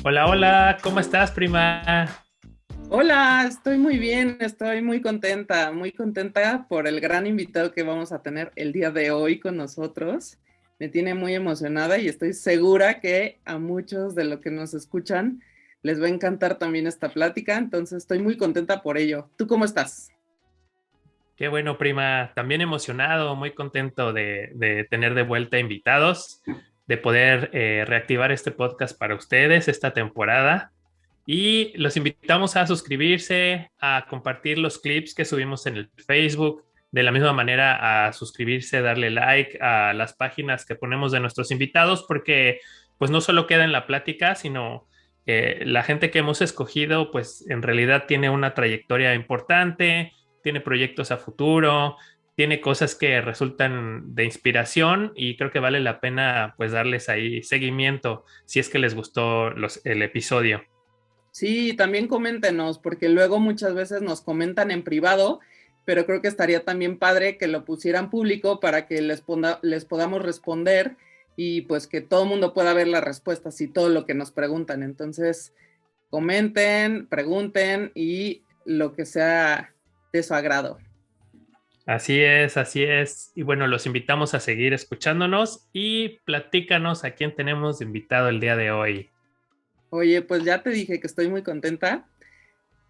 Hola, hola, ¿cómo estás, prima? Hola, estoy muy bien, estoy muy contenta por el gran invitado que vamos a tener el día de hoy con nosotros. Me tiene muy emocionada y estoy segura que a muchos de los que nos escuchan les va a encantar también esta plática, entonces estoy muy contenta por ello. ¿Tú cómo estás? Qué bueno, prima. También emocionado, muy contento de tener de vuelta invitados, de poder reactivar este podcast para ustedes esta temporada. Y los invitamos a suscribirse, a compartir los clips que subimos en el Facebook, de la misma manera a suscribirse, darle like a las páginas que ponemos de nuestros invitados, porque pues no solo queda en la plática, sino la gente que hemos escogido, pues en realidad tiene una trayectoria importante, tiene proyectos a futuro, tiene cosas que resultan de inspiración y creo que vale la pena pues darles ahí seguimiento si es que les gustó el episodio. Sí, también coméntenos, porque luego muchas veces nos comentan en privado, pero creo que estaría también padre que lo pusieran público para que les podamos responder y pues que todo el mundo pueda ver las respuestas y todo lo que nos preguntan. Entonces, comenten, pregunten y lo que sea de su agrado. Así es, así es. Y bueno, los invitamos a seguir escuchándonos y platícanos a quién tenemos de invitado el día de hoy. Oye, pues ya te dije que estoy muy contenta.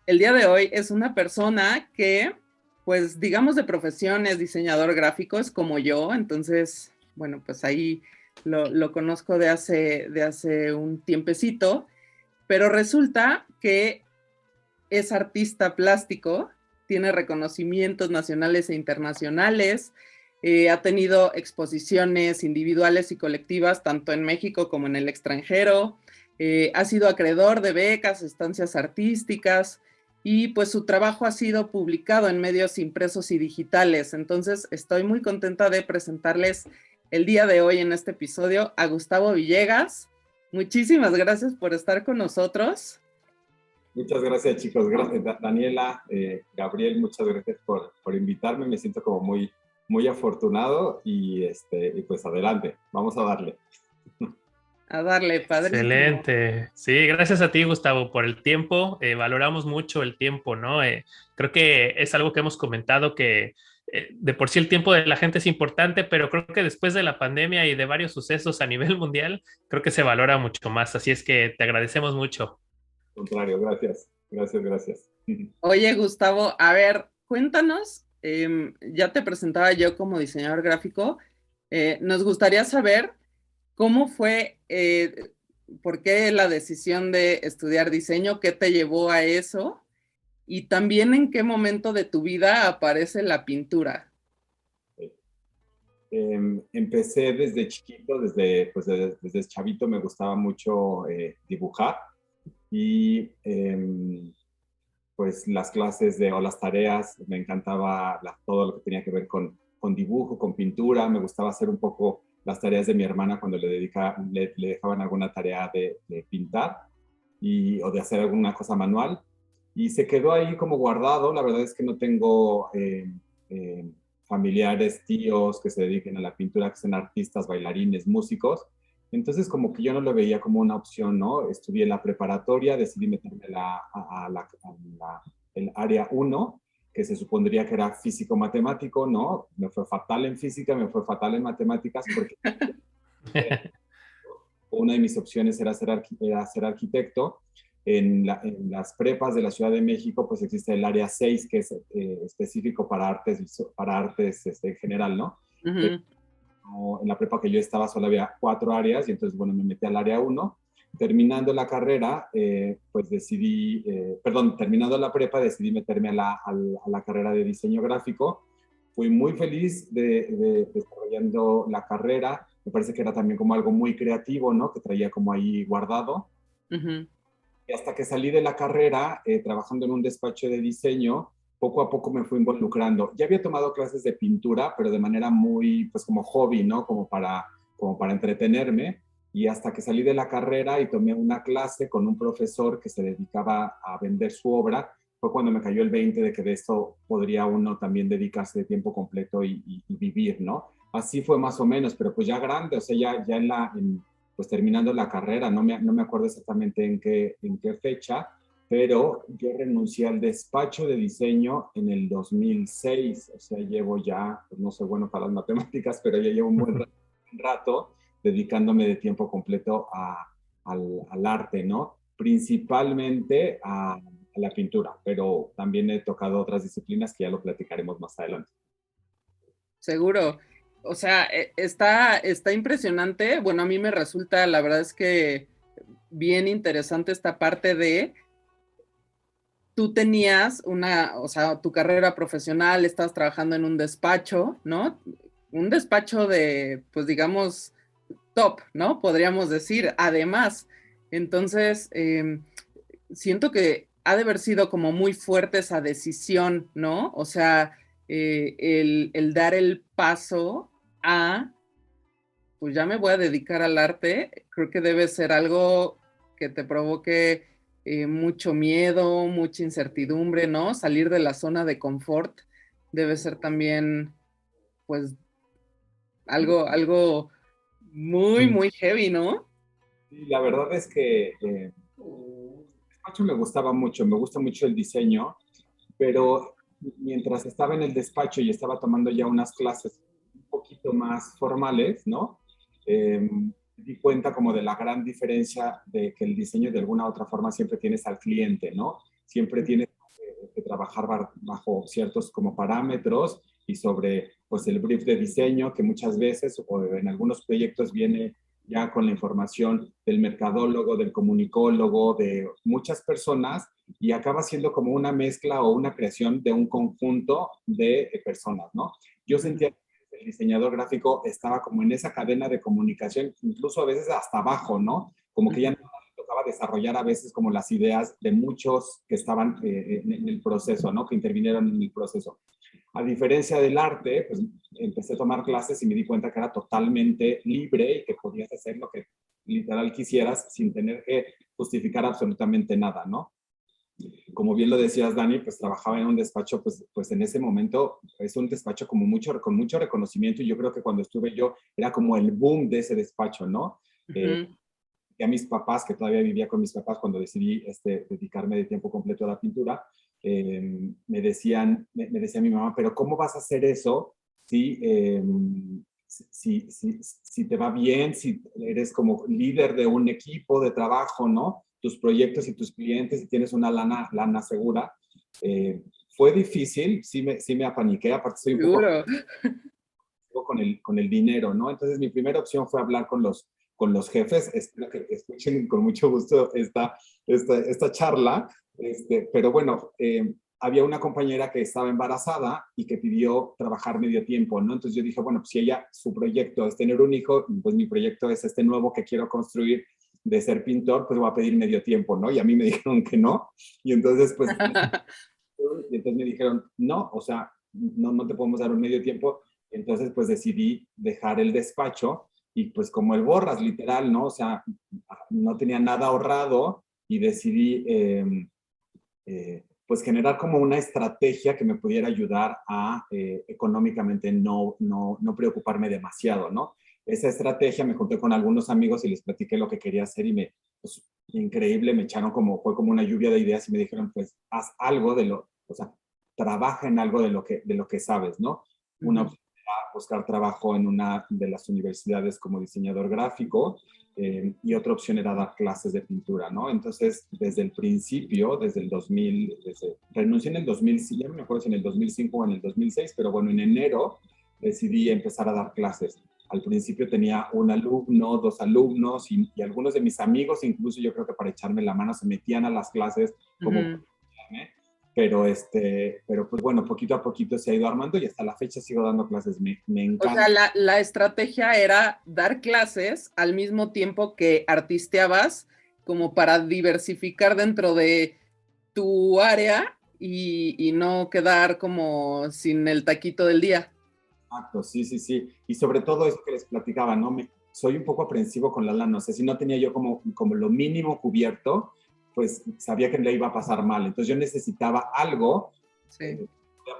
El día de hoy es una persona que, pues digamos de profesión, es diseñador gráfico, es como yo, entonces, bueno, pues ahí lo conozco de hace un tiempecito, pero resulta que es artista plástico, tiene reconocimientos nacionales e internacionales, ha tenido exposiciones individuales y colectivas tanto en México como en el extranjero, ha sido acreedor de becas, estancias artísticas y pues su trabajo ha sido publicado en medios impresos y digitales. Entonces estoy muy contenta de presentarles el día de hoy en este episodio a Gustavo Villegas. Muchísimas gracias por estar con nosotros. Muchas gracias, chicos. Gracias, Daniela, Gabriel, muchas gracias por invitarme. Me siento como muy afortunado y pues adelante, vamos a darle. A darle, padrísimo. Excelente. Sí, gracias a ti, Gustavo, por el tiempo. Valoramos mucho el tiempo, ¿no? Creo que es algo que hemos comentado que de por sí el tiempo de la gente es importante, pero creo que después de la pandemia y de varios sucesos a nivel mundial, creo que se valora mucho más. Así es que te agradecemos mucho. Al contrario, gracias, gracias, gracias. Oye, Gustavo, a ver, cuéntanos, ya te presentaba yo como diseñador gráfico, nos gustaría saber cómo fue, por qué la decisión de estudiar diseño, qué te llevó a eso y también en qué momento de tu vida aparece la pintura. Empecé desde chiquito, desde chavito me gustaba mucho dibujar y pues las clases o las tareas, me encantaba todo lo que tenía que ver con dibujo, con pintura, me gustaba hacer un poco las tareas de mi hermana cuando le dejaban alguna tarea de pintar o de hacer alguna cosa manual. Y se quedó ahí como guardado. La verdad es que no tengo eh, familiares, tíos que se dediquen a la pintura, que sean artistas, bailarines, músicos. Entonces, como que yo no lo veía como una opción, ¿no? Estudié la preparatoria, decidí meterme el área uno, que se supondría que era físico-matemático, ¿no? Me fue fatal en física, me fue fatal en matemáticas, porque una de mis opciones era ser arquitecto. En las prepas de la Ciudad de México, pues existe el área 6 que es específico para artes en general, ¿no? Ujú. En la prepa que yo estaba solo había 4 áreas y entonces, bueno, me metí al área uno. Terminando la carrera, pues terminando la prepa, decidí meterme a la carrera de diseño gráfico. Fui muy feliz desarrollando la carrera. Me parece que era también como algo muy creativo, ¿no? Que traía como ahí guardado. Ujú. Y hasta que salí de la carrera, trabajando en un despacho de diseño, poco a poco me fui involucrando. Ya había tomado clases de pintura, pero de manera muy, pues como hobby, ¿no? Como para entretenerme. Y hasta que salí de la carrera y tomé una clase con un profesor que se dedicaba a vender su obra, fue cuando me cayó el 20 de que de esto podría uno también dedicarse de tiempo completo y vivir, ¿no? Así fue más o menos, pero pues ya grande, o sea, ya pues terminando la carrera, no me acuerdo exactamente en qué fecha, pero yo renuncié al despacho de diseño en el 2006, o sea, llevo ya, pues no soy bueno para las matemáticas, pero ya llevo un buen rato dedicándome de tiempo completo al arte, ¿no? Principalmente a la pintura, pero también he tocado otras disciplinas que ya lo platicaremos más adelante. Seguro. O sea, está impresionante. Bueno, a mí me resulta, la verdad es que bien interesante esta parte de tú tenías o sea, tu carrera profesional, estabas trabajando en un despacho, ¿no? Un despacho de, pues digamos, top, ¿no? Podríamos decir, además. Entonces, siento que ha de haber sido como muy fuerte esa decisión, ¿no? O sea, el dar el paso a, pues ya me voy a dedicar al arte, creo que debe ser algo que te provoque mucho miedo, mucha incertidumbre, ¿no? Salir de la zona de confort debe ser también, pues, algo muy, muy heavy, ¿no? Sí, la verdad es que despacho me gustaba mucho, me gusta mucho el diseño, pero mientras estaba en el despacho y estaba tomando ya unas clases un poquito más formales, ¿no? Me di cuenta como de la gran diferencia de que el diseño de alguna u otra forma siempre tienes al cliente, ¿no? Siempre tienes que trabajar bajo ciertos como parámetros y sobre pues el brief de diseño que muchas veces o en algunos proyectos viene ya con la información del mercadólogo, del comunicólogo, de muchas personas y acaba siendo como una mezcla o una creación de un conjunto de personas, ¿no? Yo sentía que el diseñador gráfico estaba como en esa cadena de comunicación, incluso a veces hasta abajo, ¿no? Como que ya no tocaba desarrollar a veces como las ideas de muchos que estaban en el proceso, ¿no? Que intervinieron en el proceso. A diferencia del arte, pues empecé a tomar clases y me di cuenta que era totalmente libre y que podías hacer lo que literal quisieras sin tener que justificar absolutamente nada, ¿no? Como bien lo decías, Dani, pues trabajaba en un despacho, pues en ese momento es un despacho como con mucho reconocimiento y yo creo que cuando estuve yo era como el boom de ese despacho, ¿no? Y a mis papás, que todavía vivía con mis papás cuando decidí dedicarme de tiempo completo a la pintura, me decía mi mamá, pero ¿cómo vas a hacer eso si te va bien, si eres como líder de un equipo de trabajo, ¿no? Tus proyectos y tus clientes y tienes una lana segura. Fue difícil, sí me apaniqué, aparte soy un poco con el dinero, ¿no? Entonces mi primera opción fue hablar con los jefes. Espero que escuchen con mucho gusto esta charla. Pero bueno, había una compañera que estaba embarazada y que pidió trabajar medio tiempo, ¿no? Entonces yo dije, bueno, pues si ella, su proyecto es tener un hijo, pues mi proyecto es este nuevo que quiero construir de ser pintor, pues voy a pedir medio tiempo, ¿no? Y a mí me dijeron que no. Y entonces, pues, me dijeron, no, o sea, no te podemos dar un medio tiempo. Entonces, pues decidí dejar el despacho y pues como el borras, literal, ¿no? O sea, no tenía nada ahorrado y decidí pues generar como una estrategia que me pudiera ayudar a económicamente no preocuparme demasiado, ¿no? Esa estrategia me junté con algunos amigos y les platiqué lo que quería hacer y pues, increíble, me echaron fue como una lluvia de ideas y me dijeron, pues, haz algo o sea, trabaja en algo de lo que sabes, ¿no? Una opción era buscar trabajo en una de las universidades como diseñador gráfico, y otra opción era dar clases de pintura, ¿no? Entonces, desde el principio, desde el 2000, renuncié en el 2005, ya no me acuerdo si en el 2005 o en el 2006, pero bueno, en enero decidí empezar a dar clases. Al principio tenía un alumno, dos alumnos y algunos de mis amigos, incluso yo creo que para echarme la mano, se metían a las clases como... Pero pues bueno, poquito a poquito se ha ido armando y hasta la fecha sigo dando clases, me encanta. O sea, la estrategia era dar clases al mismo tiempo que artisteabas, como para diversificar dentro de tu área y no quedar como sin el taquito del día. Exacto, sí. Y sobre todo eso que les platicaba, ¿no? Soy un poco aprensivo con la lana, o sea, si no tenía yo como lo mínimo cubierto, pues sabía que le iba a pasar mal. Entonces yo necesitaba algo, Sí.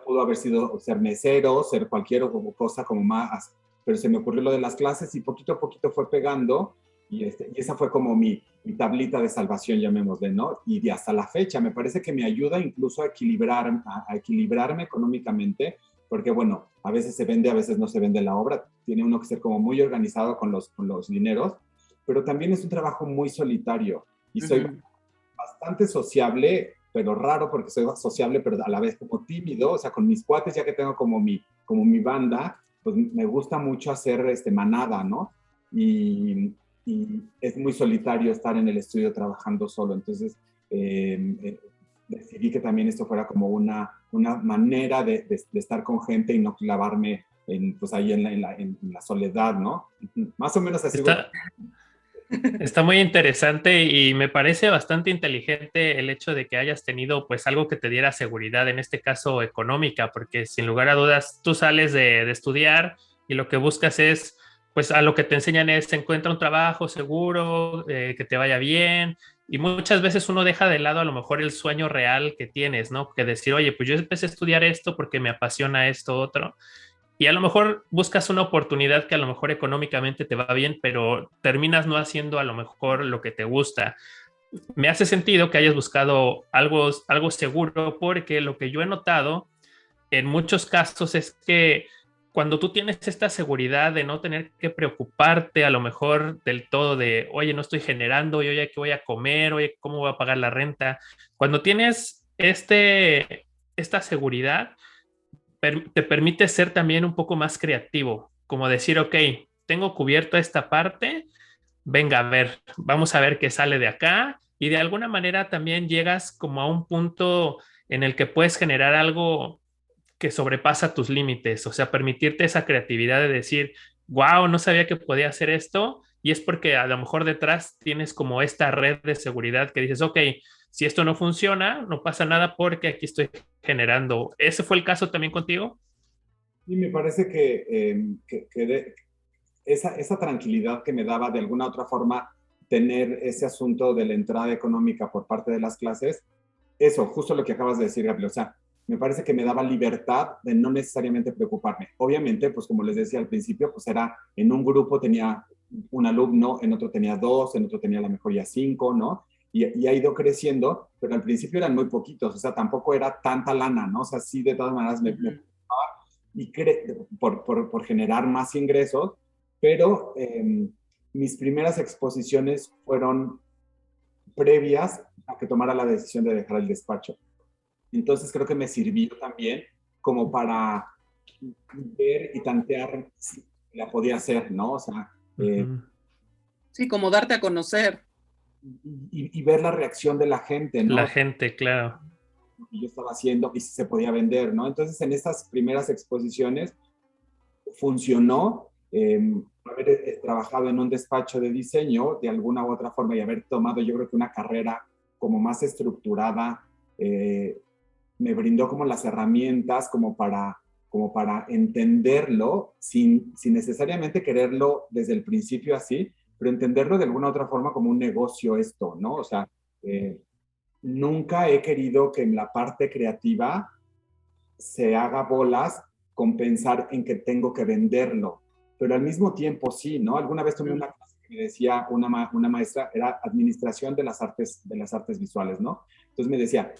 pudo haber sido ser mesero, ser cualquier cosa como más, pero se me ocurrió lo de las clases y poquito a poquito fue pegando Y esa fue como mi tablita de salvación, llamémosle, ¿no? Y hasta la fecha me parece que me ayuda incluso a equilibrarme económicamente, porque bueno, a veces se vende, a veces no se vende la obra, tiene uno que ser como muy organizado con los dineros, pero también es un trabajo muy solitario y soy bastante sociable, pero raro porque soy sociable, pero a la vez como tímido, o sea, con mis cuates, ya que tengo como mi banda, pues me gusta mucho hacer manada, ¿no? Y es muy solitario estar en el estudio trabajando solo. Entonces, decidí que también esto fuera como una manera de estar con gente y no clavarme pues ahí en la soledad, ¿no? Más o menos así. Está muy interesante y me parece bastante inteligente el hecho de que hayas tenido pues algo que te diera seguridad, en este caso económica, porque sin lugar a dudas tú sales de estudiar y lo que buscas es, pues a lo que te enseñan es encuentra un trabajo seguro, que te vaya bien, y muchas veces uno deja de lado a lo mejor el sueño real que tienes, ¿no? Que decir, oye, pues yo empecé a estudiar esto porque me apasiona esto otro, y a lo mejor buscas una oportunidad que a lo mejor económicamente te va bien, pero terminas no haciendo a lo mejor lo que te gusta. Me hace sentido que hayas buscado algo seguro, porque lo que yo he notado en muchos casos es que cuando tú tienes esta seguridad de no tener que preocuparte a lo mejor del todo de, oye, no estoy generando, oye, ¿qué voy a comer? Oye, ¿cómo voy a pagar la renta? Cuando tienes esta seguridad, te permite ser también un poco más creativo, como decir, ok, tengo cubierto esta parte, venga, a ver, vamos a ver qué sale de acá, y de alguna manera también llegas como a un punto en el que puedes generar algo que sobrepasa tus límites, o sea, permitirte esa creatividad de decir, wow, no sabía que podía hacer esto, y es porque a lo mejor detrás tienes como esta red de seguridad que dices, ok, si esto no funciona, no pasa nada porque aquí estoy generando. ¿Ese fue el caso también contigo? Y me parece que esa tranquilidad que me daba de alguna otra forma tener ese asunto de la entrada económica por parte de las clases, eso, justo lo que acabas de decir, Gabriel, o sea, me parece que me daba libertad de no necesariamente preocuparme. Obviamente, pues como les decía al principio, pues era en un grupo tenía un alumno, en otro tenía dos, en otro tenía a lo mejor ya cinco, ¿no? Y ha ido creciendo, pero al principio eran muy poquitos, o sea, tampoco era tanta lana, ¿no? O sea, sí, de todas maneras me y por generar más ingresos, pero mis primeras exposiciones fueron previas a que tomara la decisión de dejar el despacho. Entonces creo que me sirvió también como para ver y tantear si la podía hacer, ¿no? O sea, sí, como darte a conocer. Y ver la reacción de la gente, ¿no? La gente, claro. Lo que yo estaba haciendo y si se podía vender, ¿no? Entonces en estas primeras exposiciones funcionó. Haber trabajado en un despacho de diseño de alguna u otra forma y haber tomado yo creo que una carrera como más estructurada, me brindó como las herramientas como para entenderlo sin necesariamente quererlo desde el principio así, pero entenderlo de alguna u otra forma como un negocio esto, ¿no? O sea, nunca he querido que en la parte creativa se haga bolas con pensar en que tengo que venderlo, pero al mismo tiempo sí, ¿no? Alguna vez tomé una clase que me decía una maestra, era administración de las artes visuales, ¿no? Entonces me decía,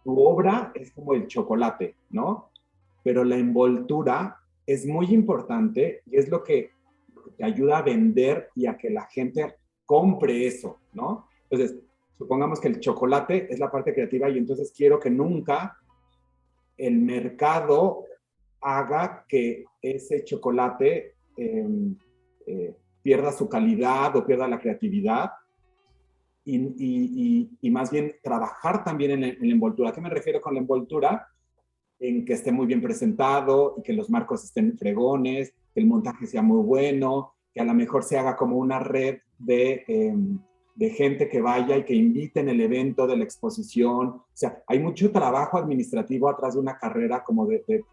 tu obra es como el chocolate, ¿no? Pero la envoltura es muy importante y es lo que te ayuda a vender y a que la gente compre eso, ¿no? Entonces, supongamos que el chocolate es la parte creativa y entonces quiero que nunca el mercado haga que ese chocolate pierda su calidad o pierda la creatividad y más bien trabajar también en la envoltura. ¿A qué me refiero con la envoltura? En que esté muy bien presentado y que los marcos estén fregones, que el montaje sea muy bueno, que a lo mejor se haga como una red de gente que vaya y que inviten el evento de la exposición. O sea, hay mucho trabajo administrativo atrás de una carrera como de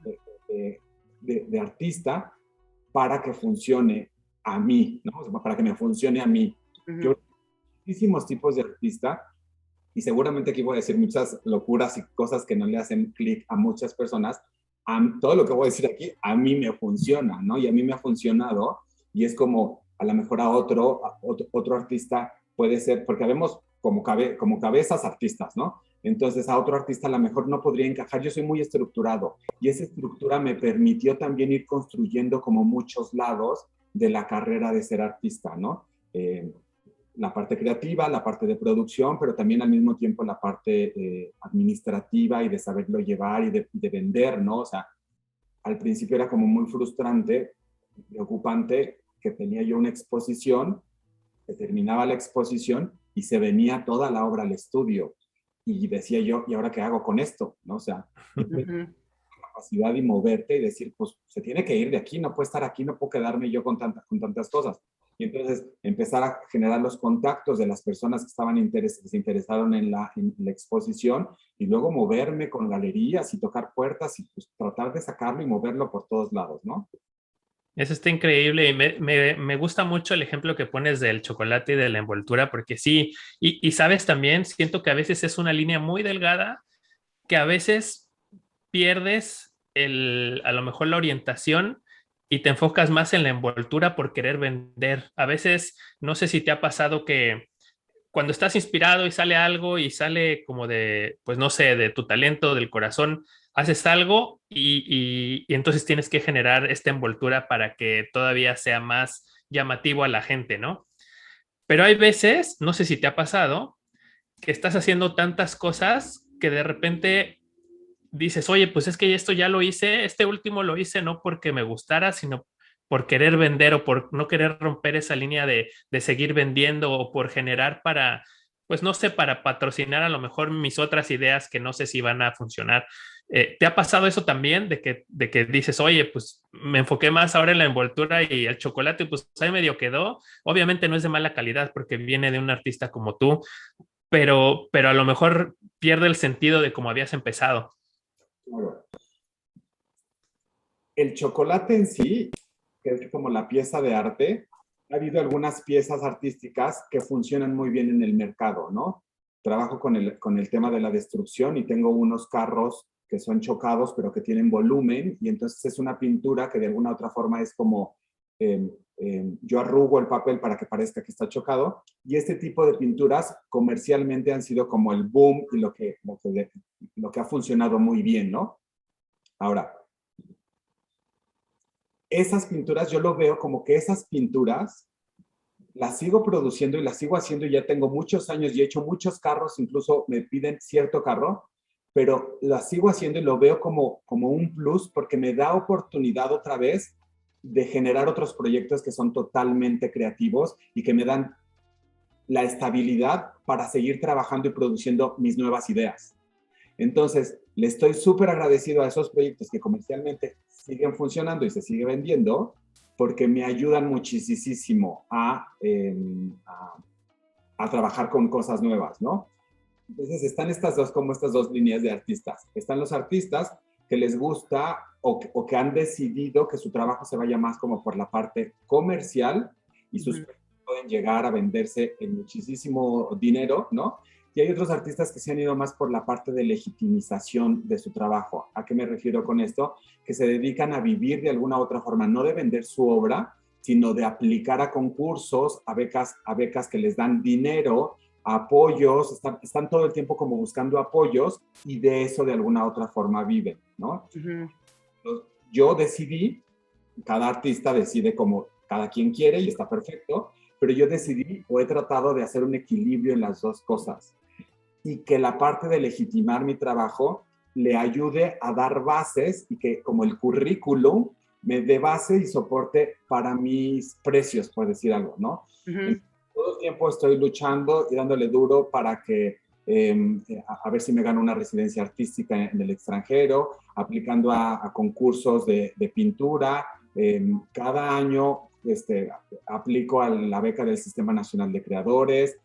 artista para que funcione a mí, ¿no? O sea, para que me funcione a mí. Yo muchísimos tipos de artista y seguramente aquí voy a decir muchas locuras y cosas que no le hacen clic a muchas personas. Todo lo que voy a decir aquí a mí me funciona, ¿no? Y a mí me ha funcionado y es como a lo mejor a otro artista puede ser, porque vemos como cabezas artistas, ¿no? Entonces a otro artista a lo mejor no podría encajar. Yo soy muy estructurado y esa estructura me permitió también ir construyendo como muchos lados de la carrera de ser artista, ¿no? La parte creativa, la parte de producción, pero también al mismo tiempo la parte administrativa y de saberlo llevar y de vender, ¿no? O sea, al principio era como muy frustrante, preocupante, que tenía yo una exposición, que terminaba la exposición y se venía toda la obra al estudio. Y decía yo, ¿y ahora qué hago con esto? ¿No? O sea, la capacidad de moverte y decir, pues se tiene que ir de aquí, no puede estar aquí, no puedo quedarme yo con tantas cosas. Y entonces empezar a generar los contactos de las personas que se interesaron en la exposición y luego moverme con galerías y tocar puertas y pues tratar de sacarlo y moverlo por todos lados, ¿no? Eso está increíble y me gusta mucho el ejemplo que pones del chocolate y de la envoltura, porque sí, y sabes también, siento que a veces es una línea muy delgada, que a veces pierdes a lo mejor la orientación y te enfocas más en la envoltura por querer vender. A veces, no sé si te ha pasado que cuando estás inspirado y sale algo y sale como de, pues no sé, de tu talento, del corazón, haces algo y entonces tienes que generar esta envoltura para que todavía sea más llamativo a la gente, ¿no? Pero hay veces, no sé si te ha pasado, que estás haciendo tantas cosas que de repente dices, oye, pues es que esto ya lo hice, este último lo hice no porque me gustara, sino por querer vender o por no querer romper esa línea de seguir vendiendo o por generar para, pues no sé, para patrocinar a lo mejor mis otras ideas que no sé si van a funcionar. ¿Te ha pasado eso también de que dices, oye, pues me enfoqué más ahora en la envoltura y el chocolate, pues ahí medio quedó? Obviamente no es de mala calidad porque viene de un artista como tú, pero a lo mejor pierde el sentido de cómo habías empezado. Claro. El chocolate en sí, que es como la pieza de arte, ha habido algunas piezas artísticas que funcionan muy bien en el mercado, ¿no? Trabajo con el tema de la destrucción y tengo unos carros que son chocados, pero que tienen volumen, y entonces es una pintura que de alguna u otra forma es como, yo arrugo el papel para que parezca que está chocado, y este tipo de pinturas comercialmente han sido como el boom y lo que ha funcionado muy bien, ¿no? Ahora, esas pinturas, yo lo veo como que esas pinturas las sigo produciendo y las sigo haciendo y ya tengo muchos años y he hecho muchos carros, incluso me piden cierto carro, pero las sigo haciendo y lo veo como un plus porque me da oportunidad otra vez de generar otros proyectos que son totalmente creativos y que me dan la estabilidad para seguir trabajando y produciendo mis nuevas ideas. Entonces, le estoy súper agradecido a esos proyectos que comercialmente siguen funcionando y se sigue vendiendo, porque me ayudan muchísimo a trabajar con cosas nuevas, ¿no? Entonces, están estas dos líneas de artistas. Están los artistas que les gusta o que han decidido que su trabajo se vaya más como por la parte comercial y sus proyectos pueden llegar a venderse en muchísimo dinero, ¿no? Y hay otros artistas que se han ido más por la parte de legitimización de su trabajo. ¿A qué me refiero con esto? Que se dedican a vivir de alguna u otra forma, no de vender su obra, sino de aplicar a concursos, a becas que les dan dinero, a apoyos, están todo el tiempo como buscando apoyos y de eso de alguna u otra forma viven, ¿no? Yo decidí, cada artista decide como cada quien quiere y está perfecto, pero yo decidí o he tratado de hacer un equilibrio en las dos cosas y que la parte de legitimar mi trabajo le ayude a dar bases y que como el currículum me dé base y soporte para mis precios, por decir algo, ¿no? Todo el tiempo estoy luchando y dándole duro para que a ver si me gano una residencia artística en el extranjero, aplicando a concursos de pintura. Cada año aplico a la beca del Sistema Nacional de Creadores,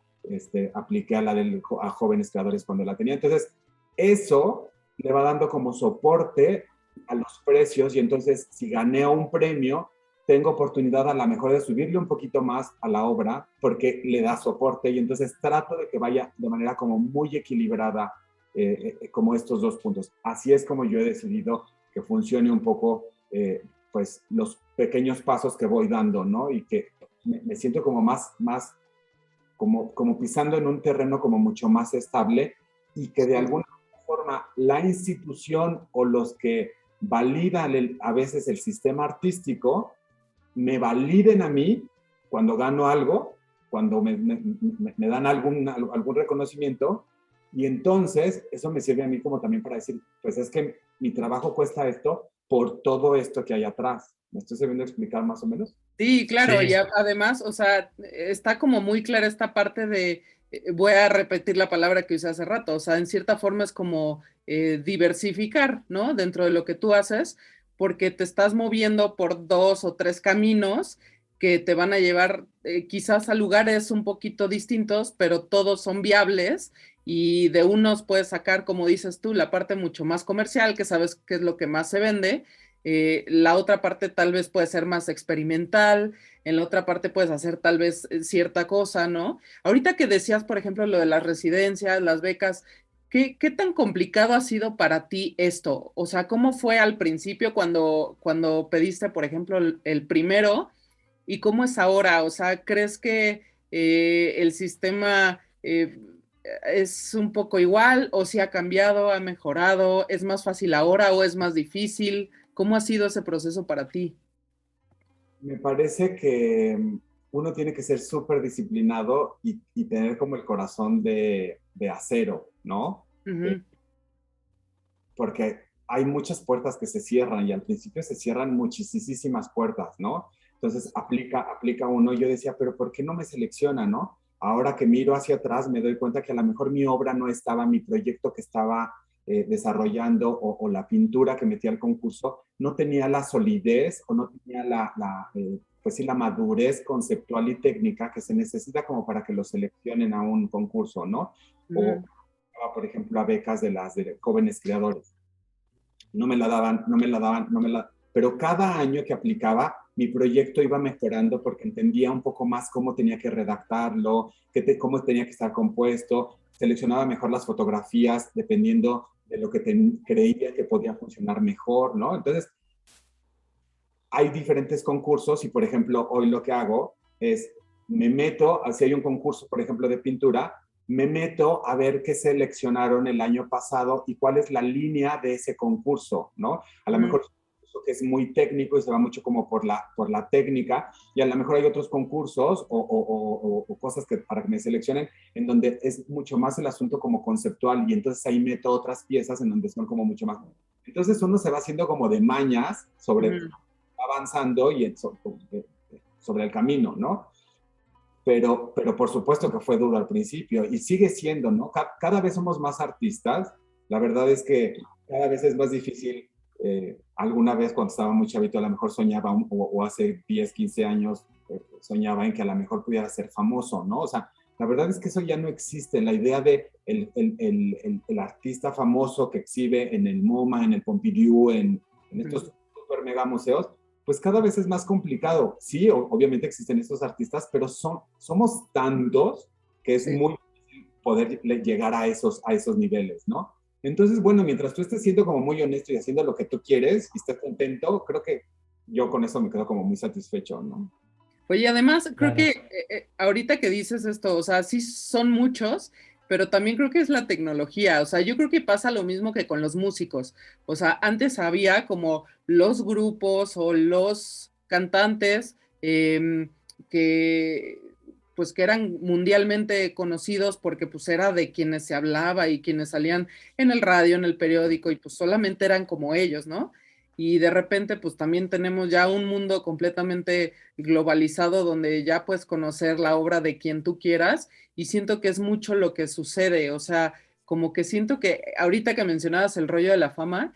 apliqué a a jóvenes creadores cuando la tenía. Entonces, eso le va dando como soporte a los precios y entonces si gané un premio, tengo oportunidad a lo mejor de subirle un poquito más a la obra porque le da soporte y entonces trato de que vaya de manera como muy equilibrada como estos dos puntos. Así es como yo he decidido que funcione un poco pues los pequeños pasos que voy dando, ¿no? Y que me siento como como pisando en un terreno como mucho más estable y que de alguna forma la institución o los que validan a veces el sistema artístico me validen a mí cuando gano algo, cuando me dan algún reconocimiento, y entonces eso me sirve a mí como también para decir, pues es que mi trabajo cuesta esto por todo esto que hay atrás. ¿Me estoy sabiendo explicar más o menos? Sí, claro, Sí, y además, o sea, está como muy clara esta parte de, voy a repetir la palabra que usé hace rato, o sea, en cierta forma es como diversificar, ¿no? Dentro de lo que tú haces, porque te estás moviendo por 2 o 3 caminos que te van a llevar quizás a lugares un poquito distintos, pero todos son viables y de unos puedes sacar, como dices tú, la parte mucho más comercial, que sabes qué es lo que más se vende. La otra parte tal vez puede ser más experimental, en la otra parte puedes hacer tal vez cierta cosa, ¿no? Ahorita que decías, por ejemplo, lo de las residencias, las becas, ¿qué tan complicado ha sido para ti esto? O sea, ¿cómo fue al principio cuando pediste, por ejemplo, el primero y cómo es ahora? O sea, ¿crees que el sistema es un poco igual o si ha cambiado, ha mejorado, es más fácil ahora o es más difícil? ¿Cómo ha sido ese proceso para ti? Me parece que uno tiene que ser súper disciplinado y tener como el corazón de acero, ¿no? Eh, Ujú, Porque hay muchas puertas que se cierran y al principio se cierran muchísimas puertas, ¿no? Entonces aplica uno. Yo decía, pero ¿por qué no me selecciona, no? Ahora que miro hacia atrás me doy cuenta que a lo mejor mi obra no estaba, mi proyecto que estaba desarrollando o la pintura que metí al concurso no tenía la solidez o no tenía pues sí, la madurez conceptual y técnica que se necesita como para que lo seleccionen a un concurso, ¿no? O, ujú. por ejemplo, a becas de jóvenes creadores. No me la daban, no me la daban, no me la... Pero cada año que aplicaba, mi proyecto iba mejorando porque entendía un poco más cómo tenía que redactarlo, cómo tenía que estar compuesto, seleccionaba mejor las fotografías dependiendo de lo que creía que podía funcionar mejor, ¿no? Entonces, hay diferentes concursos y, por ejemplo, hoy lo que hago es, me meto, si hay un concurso, por ejemplo, de pintura, me meto a ver qué seleccionaron el año pasado y cuál es la línea de ese concurso, ¿no? A lo mejor es un concurso que es muy técnico y se va mucho como por la técnica, y a lo mejor hay otros concursos o cosas que para que me seleccionen en donde es mucho más el asunto como conceptual, y entonces ahí meto otras piezas en donde son como mucho más. Entonces uno se va haciendo como de mañas sobre Ujú. avanzando y sobre el camino, ¿no? Pero por supuesto que fue duro al principio y sigue siendo, ¿no? Cada vez somos más artistas. La verdad es que cada vez es más difícil. Alguna vez cuando estaba muy chavito a lo mejor soñaba, o hace 10, 15 años, soñaba en que a lo mejor pudiera ser famoso, ¿no? O sea, la verdad es que eso ya no existe. La idea de el artista famoso que exhibe en el MoMA, en el Pompidou, en estos super mega museos, pues cada vez es más complicado. Sí, obviamente existen estos artistas, pero somos tantos que es Sí. muy difícil poder llegar a esos niveles, ¿no? Entonces, bueno, mientras tú estés siendo como muy honesto y haciendo lo que tú quieres y estés contento, creo que yo con eso me quedo como muy satisfecho, ¿no? Oye, además, creo que claro. ahorita que dices esto, o sea, sí son muchos, pero también creo que es la tecnología, o sea, yo creo que pasa lo mismo que con los músicos, o sea, antes había como los grupos o los cantantes que pues que eran mundialmente conocidos porque pues era de quienes se hablaba y quienes salían en el radio, en el periódico y pues solamente eran como ellos, ¿no? Y de repente pues también tenemos ya un mundo completamente globalizado donde ya puedes conocer la obra de quien tú quieras y siento que es mucho lo que sucede, o sea, como que siento que ahorita que mencionabas el rollo de la fama,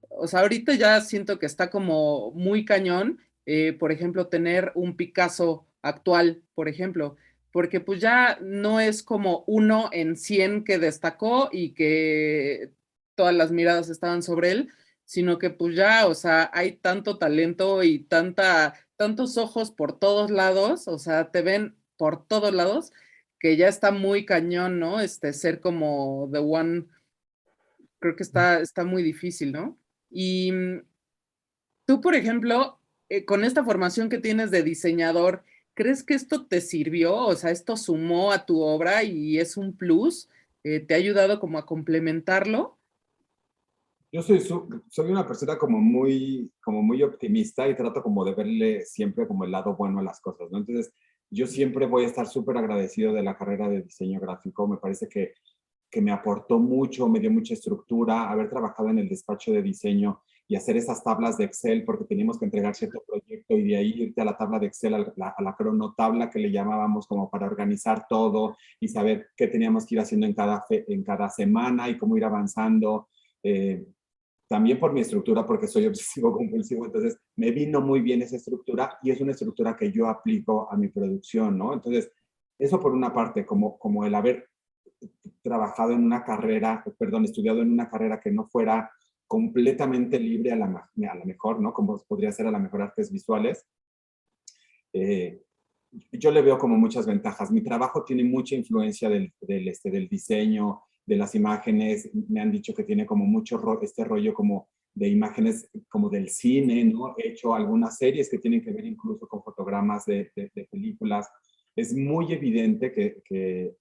o sea, ahorita ya siento que está como muy cañón, por ejemplo, tener un Picasso actual, por ejemplo, porque pues ya no es como uno en 100 que destacó y que todas las miradas estaban sobre él, sino que pues ya, o sea, hay tanto talento y tantos ojos por todos lados, o sea, te ven por todos lados, que ya está muy cañón, ¿no? Ser como the one, creo que está muy difícil, ¿no? Y tú, por ejemplo, con esta formación que tienes de diseñador, ¿Crees que esto te sirvió? O sea, ¿esto sumó a tu obra y es un plus? ¿Te ha ayudado como a complementarlo? Yo soy una persona como muy optimista y trato como de verle siempre como el lado bueno a las cosas, ¿no? Entonces, yo siempre voy a estar súper agradecido de la carrera de diseño gráfico. Me parece que me aportó mucho, me dio mucha estructura, haber trabajado en el despacho de diseño y hacer esas tablas de Excel, porque teníamos que entregar cierto proyecto y de ahí irte a la tabla de Excel, a la cronotabla que le llamábamos como para organizar todo y saber qué teníamos que ir haciendo en cada semana y cómo ir avanzando. Eh, También por mi estructura, porque soy obsesivo compulsivo, entonces me vino muy bien esa estructura y es una estructura que yo aplico a mi producción, ¿no? Entonces, eso por una parte, como el haber trabajado en una carrera, perdón, estudiado en una carrera que no fuera completamente libre a la mejor, ¿no? Como podría ser a la mejor artes visuales. Eh, yo le veo como muchas ventajas. Mi trabajo tiene mucha influencia del diseño, de las imágenes. Me han dicho que tiene como mucho este rollo como de imágenes como del cine, ¿no? He hecho algunas series que tienen que ver incluso con fotogramas de películas. Es muy evidente que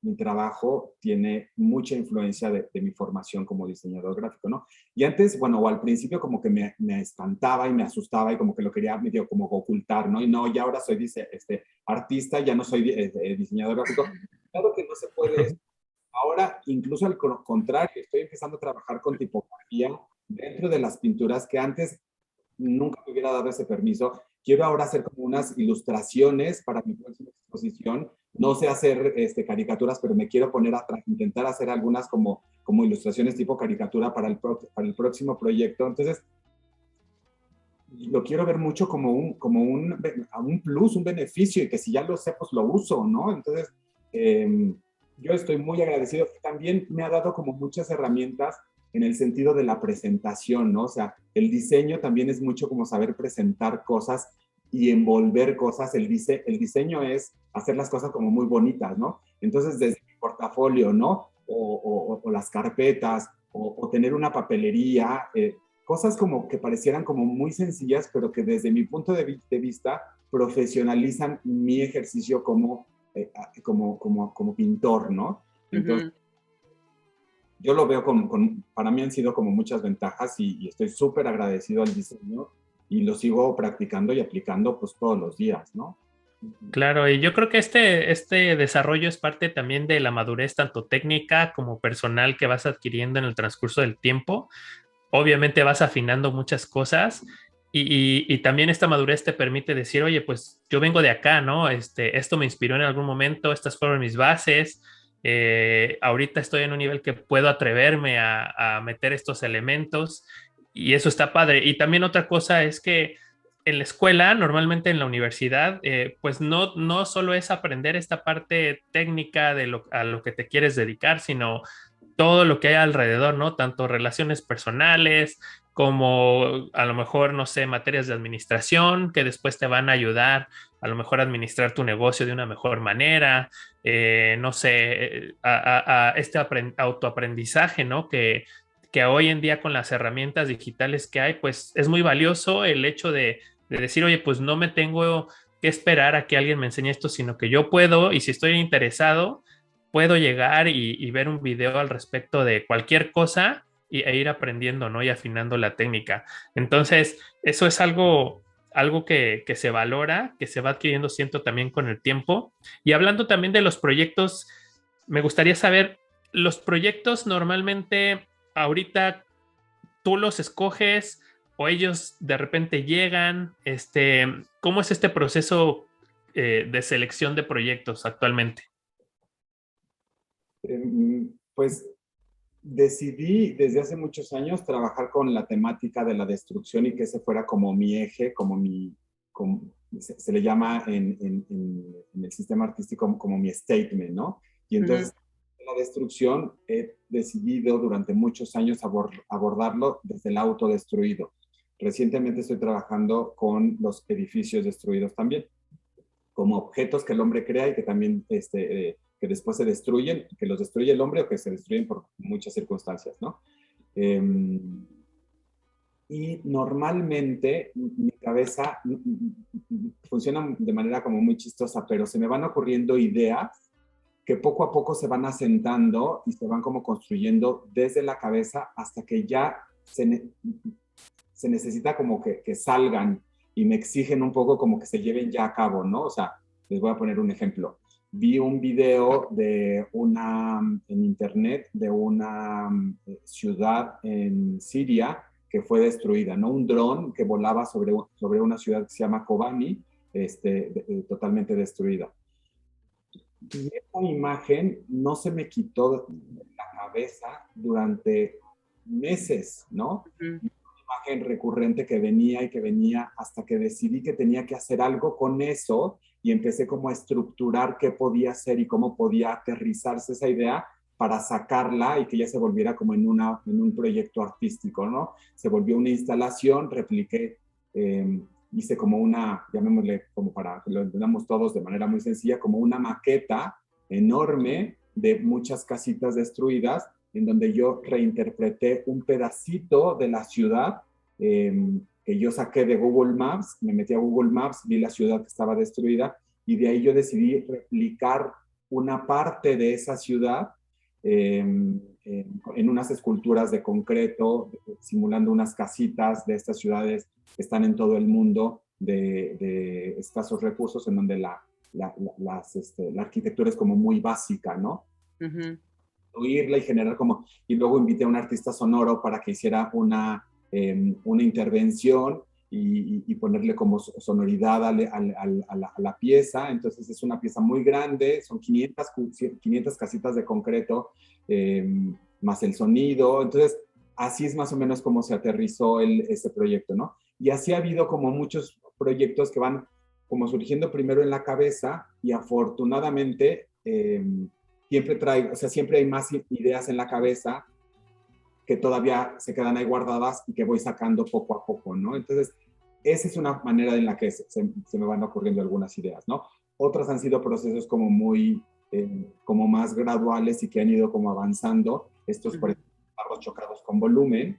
mi trabajo tiene mucha influencia de mi formación como diseñador gráfico, ¿no? Y antes, bueno, o al principio como que me espantaba y me asustaba y como que lo quería medio como ocultar, ¿no? Y no, ya ahora soy artista, ya no soy diseñador gráfico. Claro que no se puede eso. Ahora, incluso al contrario, estoy empezando a trabajar con tipografía dentro de las pinturas que antes nunca me hubiera dado ese permiso. Quiero ahora hacer como unas ilustraciones para mi próxima exposición. No sé hacer caricaturas, pero me quiero poner a intentar hacer algunas como ilustraciones tipo caricatura para el próximo proyecto. Entonces, lo quiero ver mucho a un plus, un beneficio, y que si ya lo sé, pues lo uso, ¿no? Entonces, yo estoy muy agradecido. También me ha dado como muchas herramientas en el sentido de la presentación, ¿no? O sea, el diseño también es mucho como saber presentar cosas y envolver cosas. El diseño es hacer las cosas como muy bonitas, ¿no? Entonces, desde mi portafolio, ¿no? O las carpetas, o tener una papelería, cosas como que parecieran como muy sencillas, pero que desde mi punto de vista profesionalizan mi ejercicio como pintor, ¿no? Entonces, yo lo veo para mí han sido como muchas ventajas y estoy súper agradecido al diseño y lo sigo practicando y aplicando pues todos los días, ¿no? Claro, y yo creo que este desarrollo es parte también de la madurez tanto técnica como personal que vas adquiriendo en el transcurso del tiempo. Obviamente vas afinando muchas cosas y también esta madurez te permite decir, oye, pues yo vengo de acá, ¿no? Esto me inspiró en algún momento, estas fueron mis bases, ahorita estoy en un nivel que puedo atreverme a meter estos elementos y eso está padre. Y también otra cosa es que en la escuela, normalmente en la universidad, pues no solo es aprender esta parte técnica a lo que te quieres dedicar, sino todo lo que hay alrededor, ¿no? Tanto relaciones personales como a lo mejor, no sé, materias de administración que después te van a ayudar a lo mejor a administrar tu negocio de una mejor manera, no sé, a este autoaprendizaje, ¿no? Que hoy en día con las herramientas digitales que hay, pues es muy valioso el hecho de decir, oye, pues no me tengo que esperar a que alguien me enseñe esto, sino que yo puedo, y si estoy interesado, puedo llegar y ver un video al respecto de cualquier cosa e ir aprendiendo, ¿no? Y afinando la técnica. Entonces, eso es algo que se valora, que se va adquiriendo, siento, también con el tiempo. Y hablando también de los proyectos, me gustaría saber, los proyectos normalmente ahorita tú los escoges o ellos de repente llegan, ¿cómo es este proceso de selección de proyectos actualmente? Pues decidí desde hace muchos años trabajar con la temática de la destrucción y que ese fuera como mi eje, se le llama en el sistema artístico como mi statement, ¿no? Y entonces la destrucción he decidido durante muchos años abordarlo desde el autodestruido. Recientemente estoy trabajando con los edificios destruidos también, como objetos que el hombre crea y que también que después se destruyen, que los destruye el hombre o que se destruyen por muchas circunstancias, ¿no? y normalmente mi cabeza funciona de manera como muy chistosa, pero se me van ocurriendo ideas que poco a poco se van asentando y se van como construyendo desde la cabeza hasta que ya se necesita como que salgan y me exigen un poco como que se lleven ya a cabo, ¿no? O sea, les voy a poner un ejemplo. Vi un video en internet de una ciudad en Siria que fue destruida, ¿no? Un dron que volaba sobre una ciudad que se llama Kobani, totalmente destruida. Y esa imagen no se me quitó de la cabeza durante meses, ¿no? Uh-huh. Imagen recurrente que venía hasta que decidí que tenía que hacer algo con eso y empecé como a estructurar qué podía hacer y cómo podía aterrizarse esa idea para sacarla y que ya se volviera como en un proyecto artístico, ¿no? Se volvió una instalación, repliqué, hice como una, llamémosle como para que lo entendamos todos de manera muy sencilla, como una maqueta enorme de muchas casitas destruidas en donde yo reinterpreté un pedacito de la ciudad que yo saqué de Google Maps, me metí a Google Maps, vi la ciudad que estaba destruida y de ahí yo decidí replicar una parte de esa ciudad en unas esculturas de concreto, simulando unas casitas de estas ciudades que están en todo el mundo de escasos recursos, en donde la arquitectura es como muy básica, ¿no? Uh-huh. Oírla y generar como... Y luego invité a un artista sonoro para que hiciera una intervención y ponerle como sonoridad a la pieza. Entonces es una pieza muy grande, son 500 casitas de concreto, más el sonido. Entonces así es más o menos como se aterrizó ese proyecto, ¿no? Y así ha habido como muchos proyectos que van como surgiendo primero en la cabeza y afortunadamente siempre hay más ideas en la cabeza que todavía se quedan ahí guardadas y que voy sacando poco a poco, ¿no? Entonces, esa es una manera en la que se me van ocurriendo algunas ideas, ¿no? Otras han sido procesos como como más graduales y que han ido como avanzando. Estos, por ejemplo, carros chocados con volumen.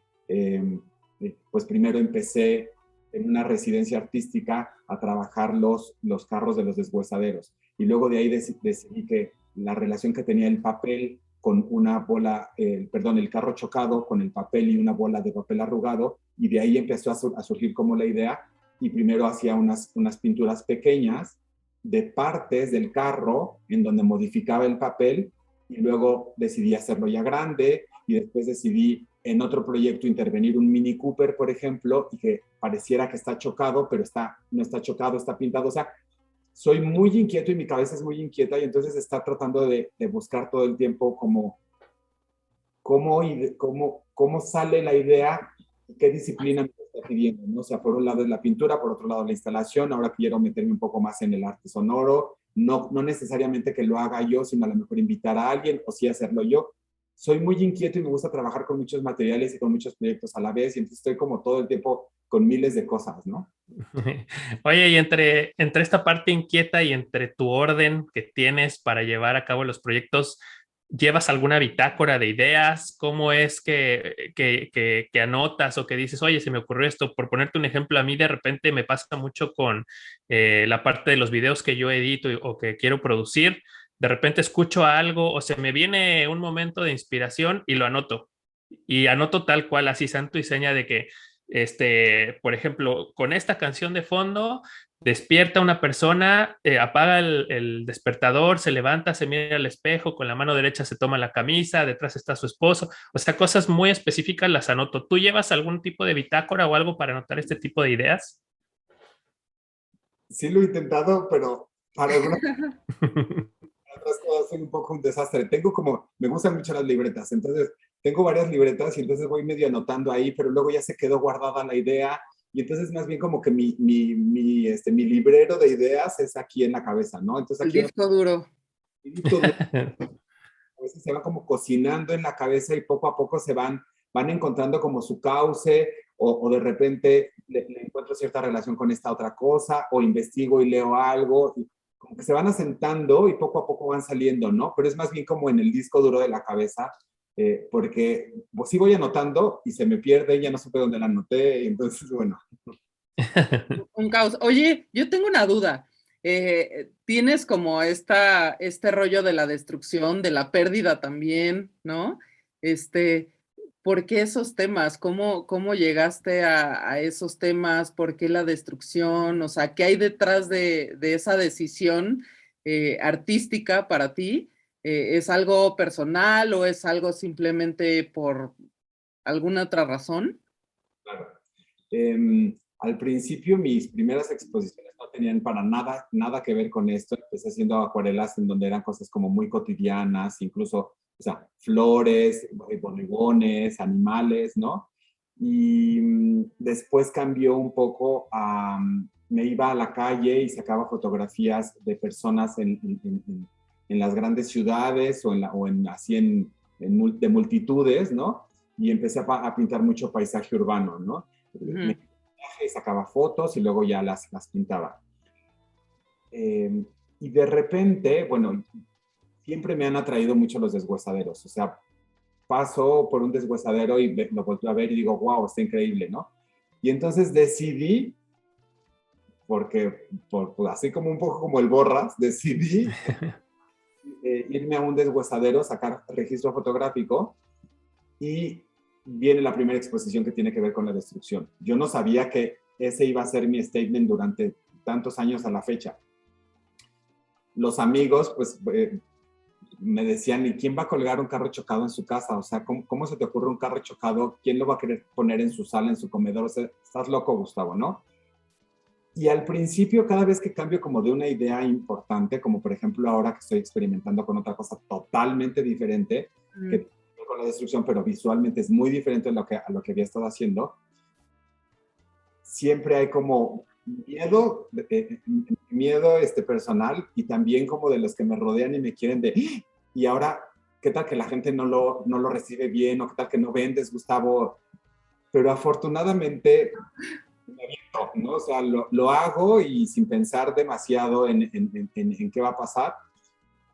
Pues primero empecé en una residencia artística a trabajar los carros de los deshuesaderos. Y luego de ahí decidí que la relación que tenía el papel con una bola, el carro chocado con el papel y una bola de papel arrugado, y de ahí empezó a surgir como la idea, y primero hacía unas pinturas pequeñas de partes del carro en donde modificaba el papel, y luego decidí hacerlo ya grande, y después decidí en otro proyecto intervenir un Mini Cooper, por ejemplo, y que pareciera que está chocado, pero no está chocado, está pintado. O sea, soy muy inquieto y mi cabeza es muy inquieta, y entonces está tratando de buscar todo el tiempo cómo sale la idea y qué disciplina me está pidiendo, ¿no? O sea, por un lado es la pintura, por otro lado la instalación. Ahora quiero meterme un poco más en el arte sonoro, no necesariamente que lo haga yo, sino a lo mejor invitar a alguien o sí hacerlo yo. Soy muy inquieto y me gusta trabajar con muchos materiales y con muchos proyectos a la vez, y entonces estoy como todo el tiempo con miles de cosas, ¿no? Oye, y entre esta parte inquieta y entre tu orden que tienes para llevar a cabo los proyectos, ¿llevas alguna bitácora de ideas? ¿Cómo es que anotas o que dices, oye, se me ocurrió esto? Por ponerte un ejemplo, a mí de repente me pasa mucho con la parte de los videos que yo edito o que quiero producir. De repente escucho algo o se me viene un momento de inspiración y lo anoto. Y anoto tal cual, así santo y seña de que por ejemplo, con esta canción de fondo, despierta una persona, apaga el despertador, se levanta, se mira al espejo, con la mano derecha se toma la camisa, detrás está su esposo. O sea, cosas muy específicas las anoto. ¿Tú llevas algún tipo de bitácora o algo para anotar este tipo de ideas? Sí lo he intentado, pero para algunas otras cosas soy un poco un desastre. Me gustan mucho las libretas, entonces tengo varias libretas y entonces voy medio anotando ahí, pero luego ya se quedó guardada la idea, y entonces más bien como que mi librero de ideas es aquí en la cabeza, ¿no? Entonces aquí El disco duro. el disco duro, a veces se va como cocinando en la cabeza y poco a poco van encontrando como su cauce, o de repente le encuentro cierta relación con esta otra cosa, o investigo y leo algo, y como que se van asentando y poco a poco van saliendo, ¿no? Pero es más bien como en el disco duro de la cabeza, porque pues, sí voy anotando y se me pierde, ya no supe dónde la anoté, y entonces, bueno. Un caos. Oye, yo tengo una duda. Tienes como este rollo de la destrucción, de la pérdida también, ¿no? Este, ¿por qué esos temas? ¿Cómo llegaste a esos temas? ¿Por qué la destrucción? O sea, ¿qué hay detrás de esa decisión artística para ti? ¿Es algo personal o es algo simplemente por alguna otra razón? Claro. Al principio mis primeras exposiciones no tenían para nada, nada que ver con esto. Empecé haciendo acuarelas en donde eran cosas como muy cotidianas, incluso, o sea, flores, bodegones, animales, ¿no? Y después cambió un poco a, me iba a la calle y sacaba fotografías de personas en las grandes ciudades así de multitudes, ¿no? Y empecé a pintar mucho paisaje urbano, ¿no? Me sacaba fotos y luego ya las pintaba. Y de repente, bueno, siempre me han atraído mucho los deshuesaderos. O sea, paso por un deshuesadero y lo volteo a ver y digo, wow, está increíble, ¿no? Y entonces decidí, porque así como un poco como el Borras, decidí irme a un deshuesadero, sacar registro fotográfico y viene la primera exposición que tiene que ver con la destrucción. Yo no sabía que ese iba a ser mi statement durante tantos años a la fecha. Los amigos, pues, me decían, ¿y quién va a colgar un carro chocado en su casa? O sea, ¿cómo se te ocurre un carro chocado? ¿Quién lo va a querer poner en su sala, en su comedor? O sea, estás loco, Gustavo, ¿no? Y al principio, cada vez que cambio como de una idea importante, como por ejemplo ahora que estoy experimentando con otra cosa totalmente diferente, que con la destrucción, pero visualmente es muy diferente a lo que había estado haciendo, siempre hay como miedo, miedo personal y también como de los que me rodean y me quieren y ahora, ¿qué tal que la gente no lo recibe bien o qué tal que no vendes, Gustavo? Pero afortunadamente, ¿no? O sea, lo hago y sin pensar demasiado en qué va a pasar.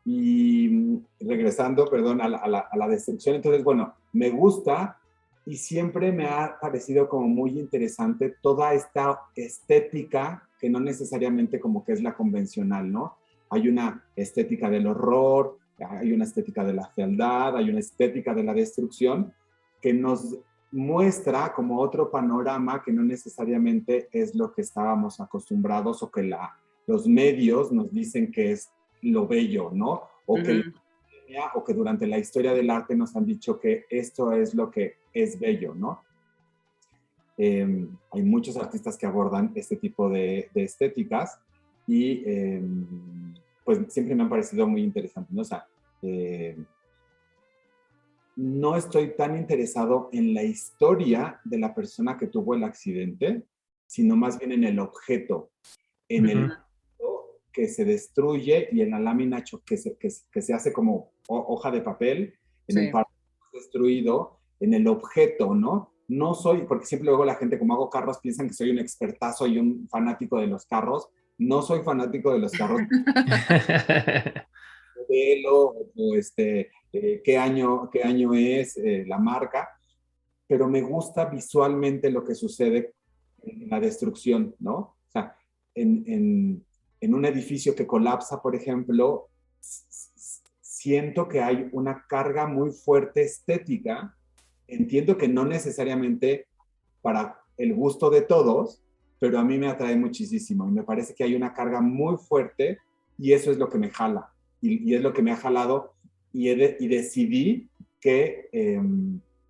Y regresando, perdón, a la destrucción, entonces, bueno, me gusta y siempre me ha parecido como muy interesante toda esta estética que no necesariamente como que es la convencional, ¿no? Hay una estética del horror, hay una estética de la fealdad, hay una estética de la destrucción que nos muestra como otro panorama que no necesariamente es lo que estábamos acostumbrados o que los medios nos dicen que es lo bello, ¿no? O que durante la historia del arte nos han dicho que esto es lo que es bello, ¿no? Hay muchos artistas que abordan este tipo de estéticas y pues siempre me han parecido muy interesantes, ¿no? O sea, no estoy tan interesado en la historia de la persona que tuvo el accidente, sino más bien en el objeto, en el que se destruye y en la lámina que se hace como hoja de papel, en el parte destruido, en el objeto, ¿no? No soy, porque siempre luego la gente, como hago carros, piensan que soy un expertazo y un fanático de los carros. No soy fanático de los carros. Modelo, o qué año es la marca, pero me gusta visualmente lo que sucede en la destrucción, ¿no? O sea, en un edificio que colapsa, por ejemplo, siento que hay una carga muy fuerte estética. Entiendo que no necesariamente para el gusto de todos, pero a mí me atrae muchísimo y me parece que hay una carga muy fuerte y eso es lo que me jala y es lo que me ha jalado y decidí que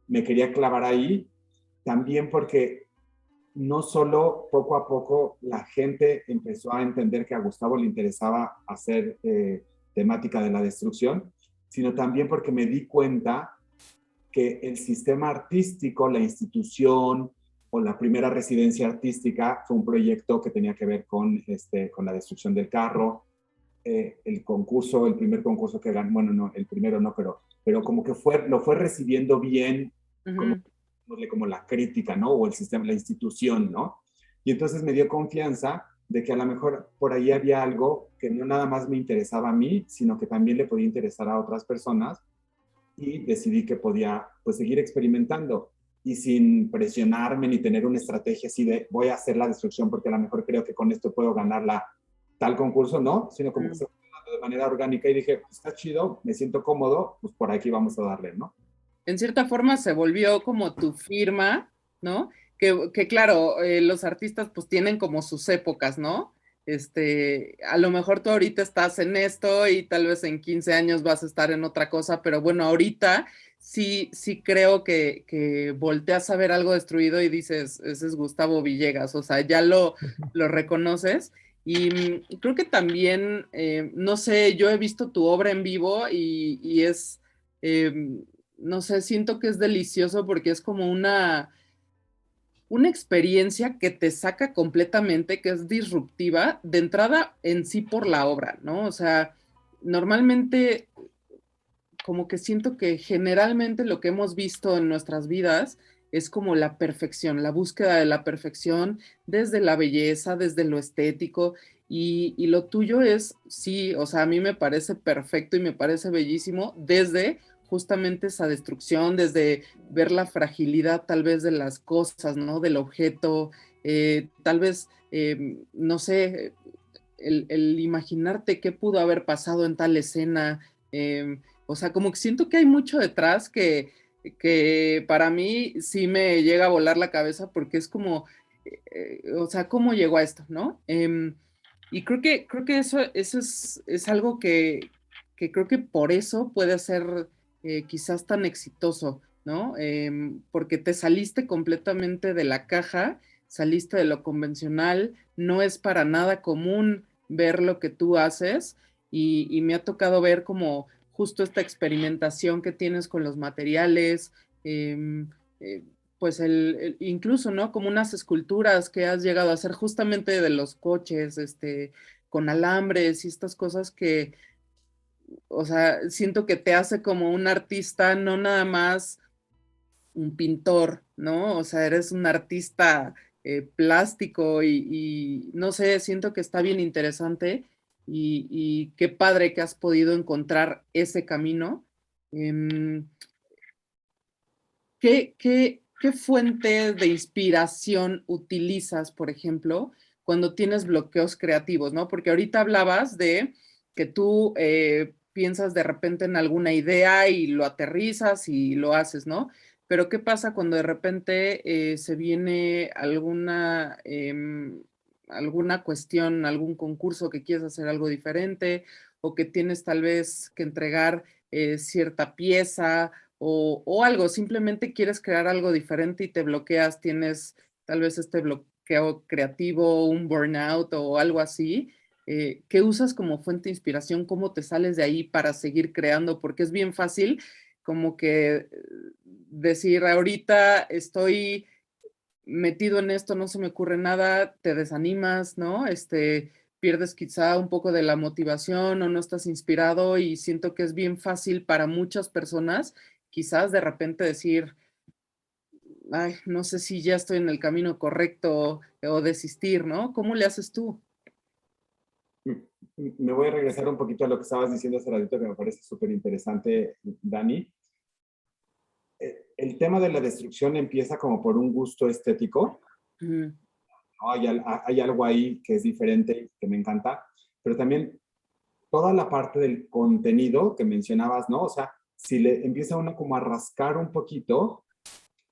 me quería clavar ahí también porque no solo poco a poco la gente empezó a entender que a Gustavo le interesaba hacer temática de la destrucción, sino también porque me di cuenta que el sistema artístico, la institución o la primera residencia artística fue un proyecto que tenía que ver con la destrucción del carro, el concurso, el primer concurso que ganó, bueno, no, el primero no, pero como que lo fue recibiendo bien, como la crítica, ¿no? O el sistema, la institución, ¿no? Y entonces me dio confianza de que a lo mejor por ahí había algo que no nada más me interesaba a mí, sino que también le podía interesar a otras personas. y decidí que podía pues seguir experimentando y sin presionarme ni tener una estrategia así de voy a hacer la destrucción porque a lo mejor creo que con esto puedo ganar tal concurso, no, sino como que se fue dando de manera orgánica y dije, pues está chido, me siento cómodo, pues por aquí vamos a darle, ¿no? En cierta forma se volvió como tu firma, ¿no? Que claro, los artistas pues tienen como sus épocas, ¿no? A lo mejor tú ahorita estás en esto y tal vez en 15 años vas a estar en otra cosa, pero bueno, ahorita sí creo que volteas a ver algo destruido y dices, ese es Gustavo Villegas, o sea, ya lo reconoces. Y creo que también, no sé, yo he visto tu obra en vivo y es, no sé, siento que es delicioso porque es como una experiencia que te saca completamente, que es disruptiva, de entrada en sí por la obra, ¿no? O sea, normalmente como que siento que generalmente lo que hemos visto en nuestras vidas es como la perfección, la búsqueda de la perfección desde la belleza, desde lo estético, y lo tuyo es, sí, o sea, a mí me parece perfecto y me parece bellísimo desde justamente esa destrucción, desde ver la fragilidad tal vez de las cosas, ¿no? Del objeto, tal vez, no sé, el imaginarte qué pudo haber pasado en tal escena, o sea, como que siento que hay mucho detrás que para mí sí me llega a volar la cabeza porque es como, o sea, ¿cómo llegó a esto, no? Y creo que eso es algo que creo que por eso puede ser quizás tan exitoso, ¿no? Porque te saliste completamente de la caja, saliste de lo convencional, no es para nada común ver lo que tú haces y me ha tocado ver como justo esta experimentación que tienes con los materiales, eh, eh, pues incluso, ¿no? Como unas esculturas que has llegado a hacer justamente de los coches, con alambres y estas cosas que, o sea, siento que te hace como un artista, no nada más un pintor, ¿no? O sea, eres un artista plástico y no sé, siento que está bien interesante y qué padre que has podido encontrar ese camino. Em, ¿qué fuente de inspiración utilizas, por ejemplo, cuando tienes bloqueos creativos, ¿no? Porque ahorita hablabas de que tú piensas de repente en alguna idea y lo aterrizas y lo haces, ¿no? Pero ¿qué pasa cuando de repente se viene alguna cuestión, algún concurso que quieres hacer algo diferente o que tienes tal vez que entregar cierta pieza o algo, simplemente quieres crear algo diferente y te bloqueas, tienes tal vez este bloqueo creativo, un burnout o algo así? ¿Qué usas como fuente de inspiración? ¿Cómo te sales de ahí para seguir creando? Porque es bien fácil como que decir, ahorita estoy metido en esto, no se me ocurre nada, te desanimas, ¿no? Pierdes quizá un poco de la motivación o no estás inspirado y siento que es bien fácil para muchas personas quizás de repente decir, ay, no sé si ya estoy en el camino correcto o desistir, ¿no? ¿Cómo le haces tú? Me voy a regresar un poquito a lo que estabas diciendo hace ratito, que me parece súper interesante, Dani. El tema de la destrucción empieza como por un gusto estético, Mm, ¿no? Hay algo ahí que es diferente, que me encanta, pero también toda la parte del contenido que mencionabas, ¿no? O sea, si le empieza uno como a rascar un poquito,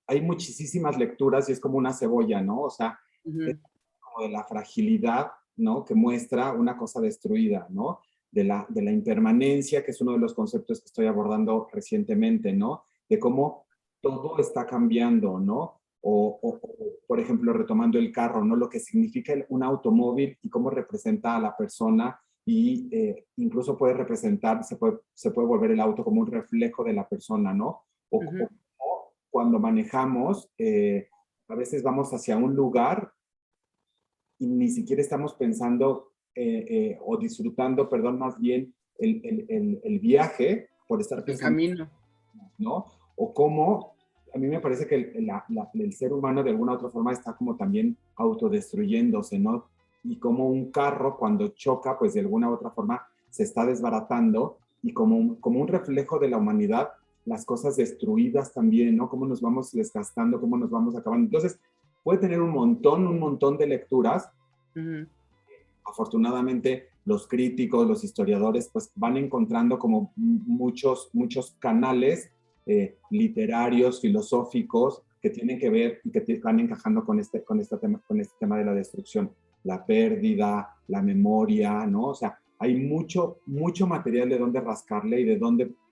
hay muchísimas lecturas y es como una cebolla, ¿no? O sea, es ujú, como de la fragilidad, ¿no? Que muestra una cosa destruida, ¿no? De la impermanencia, que es uno de los conceptos que estoy abordando recientemente, ¿no? De cómo todo está cambiando, ¿no? Por ejemplo, retomando el carro, ¿no? Lo que significa un automóvil y cómo representa a la persona y incluso puede representar, se puede volver el auto como un reflejo de la persona, ¿no? ujú. O cuando manejamos, a veces vamos hacia un lugar y ni siquiera estamos pensando o disfrutando, perdón, más bien el viaje por estar El pensando, camino. ¿no? O cómo, a mí me parece que el ser humano de alguna u otra forma está como también autodestruyéndose, ¿no? Y como un carro cuando choca, pues de alguna u otra forma se está desbaratando y como un reflejo de la humanidad, las cosas destruidas también, ¿no? Cómo nos vamos desgastando, cómo nos vamos acabando. Entonces, puede tener un montón de lecturas. Uh-huh. Afortunadamente, los críticos, los historiadores, pues van encontrando como muchos canales literarios, filosóficos, que tienen que ver y que van encajando con este tema de la destrucción, la pérdida, la memoria, ¿no? O sea, hay mucho material de dónde rascarle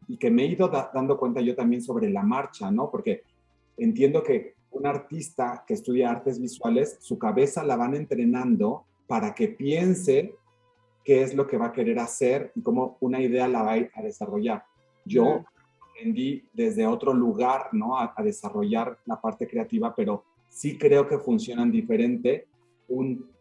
y que me he ido dando cuenta yo también sobre la marcha, ¿no? Porque entiendo que un artista que estudia artes visuales, su cabeza la van entrenando para que piense qué es lo que va a querer hacer y cómo una idea la va a desarrollar. Yo aprendí desde otro lugar, ¿no? A desarrollar la parte creativa, pero sí creo que funcionan diferente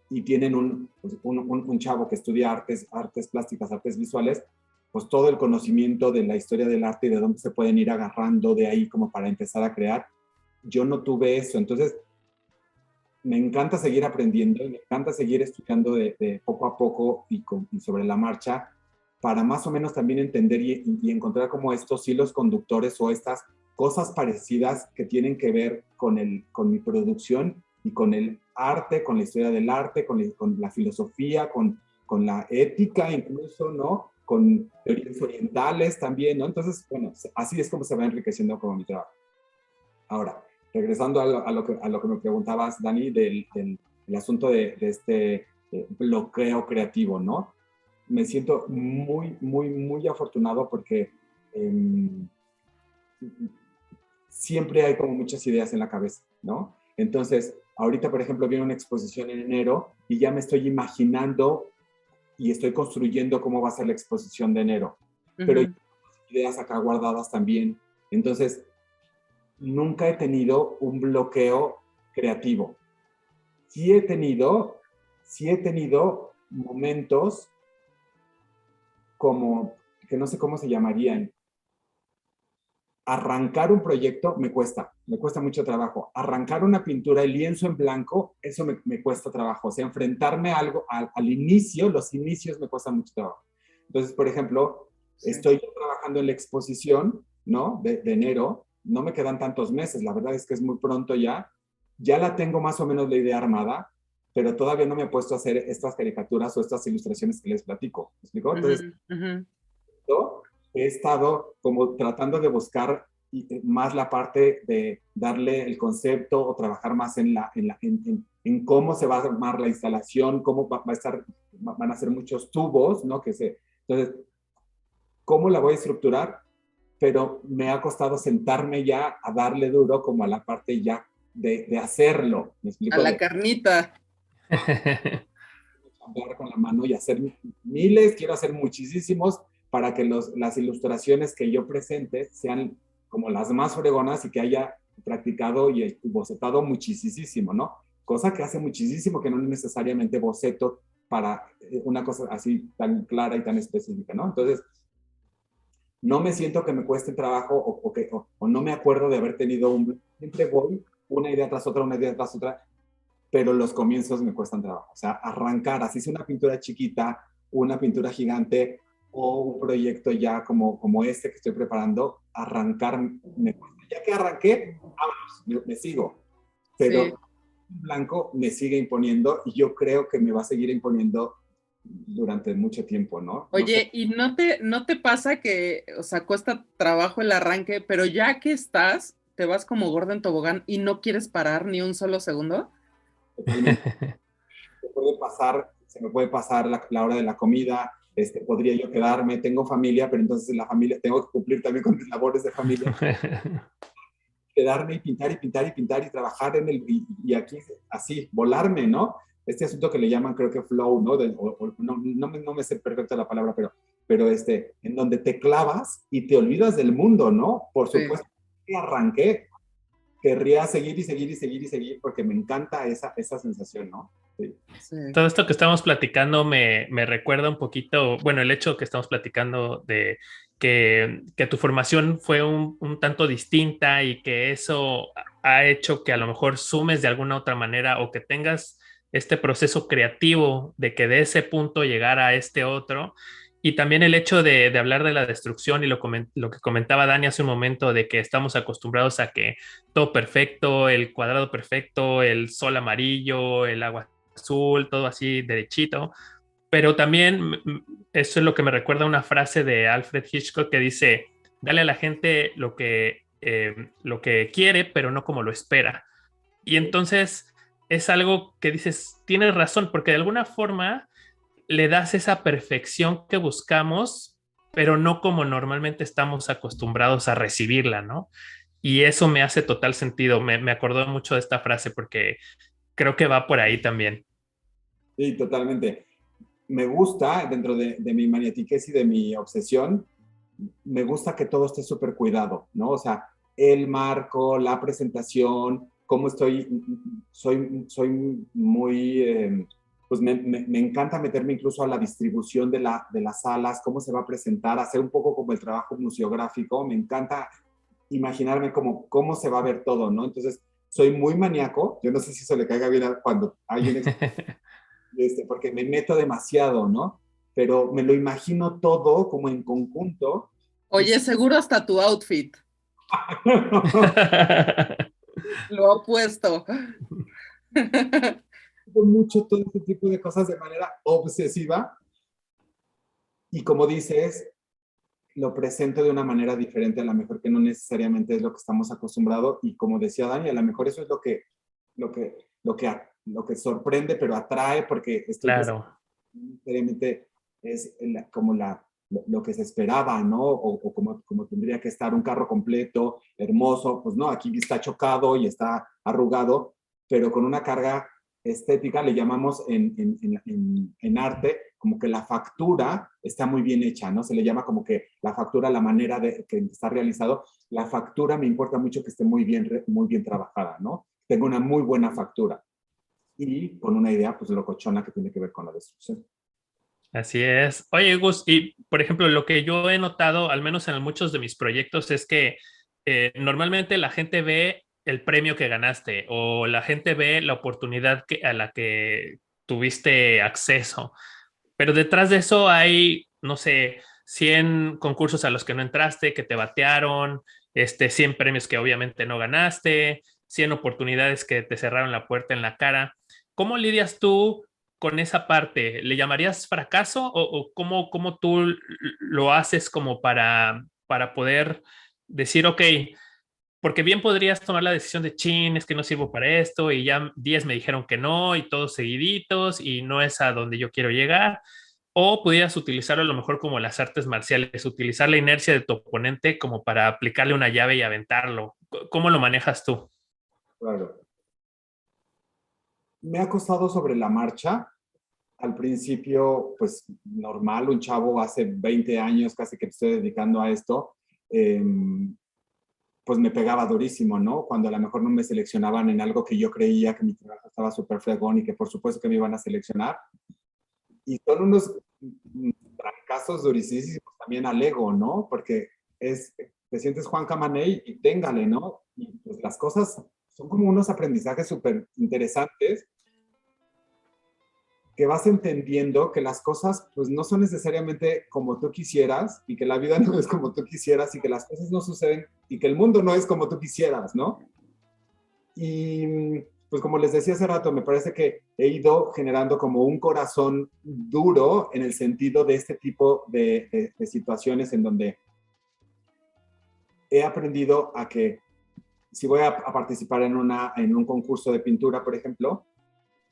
y tienen un chavo que estudia artes plásticas, artes visuales, pues todo el conocimiento de la historia del arte y de dónde se pueden ir agarrando de ahí como para empezar a crear. Yo no tuve eso, entonces me encanta seguir aprendiendo y me encanta seguir estudiando de poco a poco y sobre la marcha para más o menos también entender y encontrar como estos hilos conductores o estas cosas parecidas que tienen que ver con mi producción y con el arte, con la historia del arte, con la filosofía, con la ética incluso, ¿no? Con teorías orientales también, ¿no? Entonces, bueno, así es como se va enriqueciendo como mi trabajo. Ahora, regresando a lo que me preguntabas, Dani, del asunto de este bloqueo creativo, ¿no? Me siento muy afortunado porque siempre hay como muchas ideas en la cabeza, ¿no? Entonces, ahorita, por ejemplo, viene una exposición en enero y ya me estoy imaginando y estoy construyendo cómo va a ser la exposición de enero. Uh-huh. Pero hay ideas acá guardadas también. Entonces, nunca he tenido un bloqueo creativo. Sí he tenido momentos como, que no sé cómo se llamarían. Arrancar un proyecto me cuesta mucho trabajo. Arrancar una pintura, el lienzo en blanco, eso me cuesta trabajo. O sea, enfrentarme a algo al inicio, los inicios me cuesta mucho trabajo. Entonces, por ejemplo, sí, estoy trabajando en la exposición, ¿no? De enero. No me quedan tantos meses, la verdad es que es muy pronto ya la tengo más o menos la idea armada, pero todavía no me he puesto a hacer estas caricaturas o estas ilustraciones que les platico, ¿me explico? Entonces, yo he estado como tratando de buscar más la parte de darle el concepto o trabajar más en cómo se va a armar la instalación, cómo van a ser muchos tubos, ¿no? Entonces, ¿cómo la voy a estructurar? Pero me ha costado sentarme ya a darle duro como a la parte ya de hacerlo. ¿Me explico? A la carnita. Hablar con la mano y hacer miles, quiero hacer muchísimos para que las ilustraciones que yo presente sean como las más fregonas y que haya practicado y bocetado muchísimo, ¿no? Cosa que hace muchísimo que no necesariamente boceto para una cosa así tan clara y tan específica, ¿no? Entonces, no me siento que me cueste trabajo o no me acuerdo de haber tenido siempre voy una idea tras otra, pero los comienzos me cuestan trabajo. O sea, arrancar, así sea una pintura chiquita, una pintura gigante o un proyecto ya como este que estoy preparando, arrancar me cuesta. Ya que arranqué, vámonos, me sigo. Pero sí, blanco me sigue imponiendo y yo creo que me va a seguir imponiendo durante mucho tiempo, ¿no? Oye, no sé. ¿y no te pasa que, o sea, cuesta trabajo el arranque, pero ya que estás, te vas como gordo en tobogán y no quieres parar ni un solo segundo? Totalmente. Se me puede pasar la hora de la comida, podría yo quedarme, tengo familia, pero entonces la familia, tengo que cumplir también con mis labores de familia. Quedarme y pintar y trabajar y aquí así, volarme, ¿no? Este asunto que le llaman, creo que flow, ¿no? No me sé perfecto la palabra, pero en donde te clavas y te olvidas del mundo, ¿no? Por supuesto, sí, que arranqué, querría seguir porque me encanta esa sensación, ¿no? Sí. Sí. Todo esto que estamos platicando me recuerda un poquito, bueno, el hecho que estamos platicando de que tu formación fue un tanto distinta y que eso ha hecho que a lo mejor sumes de alguna otra manera o que tengas este proceso creativo de que de ese punto llegar a este otro Y también el hecho de hablar de la destrucción y lo que comentaba Dani hace un momento, de que estamos acostumbrados a que todo perfecto, el cuadrado perfecto, el sol amarillo, el agua azul, todo así derechito. Pero también eso es lo que me recuerda a una frase de Alfred Hitchcock que dice, dale a la gente lo que quiere, pero no como lo espera. Y entonces es algo que dices, tienes razón, porque de alguna forma le das esa perfección que buscamos, pero no como normalmente estamos acostumbrados a recibirla, ¿no? Y eso me hace total sentido. Me acordó mucho de esta frase porque creo que va por ahí también. Sí, totalmente. Me gusta, dentro de mi maniatiquez y de mi obsesión, me gusta que todo esté súper cuidado, ¿no? O sea, el marco, la presentación, cómo soy muy, pues me encanta meterme incluso a la distribución de las salas, cómo se va a presentar, hacer un poco como el trabajo museográfico, me encanta imaginarme cómo se va a ver todo, ¿no? Entonces, soy muy maníaco, yo no sé si eso le caiga bien cuando hay un porque me meto demasiado, ¿no? Pero me lo imagino todo como en conjunto. Y Oye, seguro hasta tu outfit lo ha puesto. mucho todo este tipo de cosas de manera obsesiva y como dices, lo presento de una manera diferente, a lo mejor que no necesariamente es lo que estamos acostumbrados y como decía Dani, a lo mejor eso es lo que, lo que sorprende, pero atrae porque estoy presente, Claro. necesariamente es como lo que se esperaba, ¿no? O como tendría que estar un carro completo, hermoso, pues no, aquí está chocado y está arrugado, pero con una carga estética, le llamamos en arte, como que la factura está muy bien hecha, ¿no? Se le llama como que la factura, la manera de que está realizado. La factura me importa mucho que esté muy bien trabajada, ¿no? Tengo una muy buena factura y con una idea, pues, locochona que tiene que ver con la destrucción. Así es. Oye, Gus, y por ejemplo, lo que yo he notado, al menos en muchos de mis proyectos, es que normalmente la gente ve el premio que ganaste o la gente ve la oportunidad a la que tuviste acceso, pero detrás de eso hay, no sé, 100 concursos a los que no entraste, que te batearon, 100 premios que obviamente no ganaste, 100 oportunidades que te cerraron la puerta en la cara. ¿Cómo lidias tú con esa parte? ¿Le llamarías fracaso o cómo tú lo haces como para poder decir, ok, porque bien podrías tomar la decisión de, chin, es que no sirvo para esto y ya 10 me dijeron que no y todos seguiditos y no es a donde yo quiero llegar? O pudieras utilizarlo a lo mejor como las artes marciales, utilizar la inercia de tu oponente como para aplicarle una llave y aventarlo. ¿Cómo lo manejas tú? Claro. Me ha costado sobre la marcha. Al principio, pues normal, un chavo hace 20 años casi que me estoy dedicando a esto, eh, pues me pegaba durísimo, ¿no? Cuando a lo mejor no me seleccionaban en algo que yo creía que mi trabajo estaba súper fregón y que por supuesto que me iban a seleccionar. Y son unos fracasos durísimos también al ego, ¿no? Porque te sientes Juan Camaney y téngale, ¿no? Y pues las cosas son como unos aprendizajes súper interesantes que vas entendiendo que las cosas pues no son necesariamente como tú quisieras y que la vida no es como tú quisieras y que las cosas no suceden y que el mundo no es como tú quisieras, ¿no? Y pues como les decía hace rato, me parece que he ido generando como un corazón duro en el sentido de este tipo de situaciones en donde he aprendido a que si voy a participar en un concurso de pintura, por ejemplo,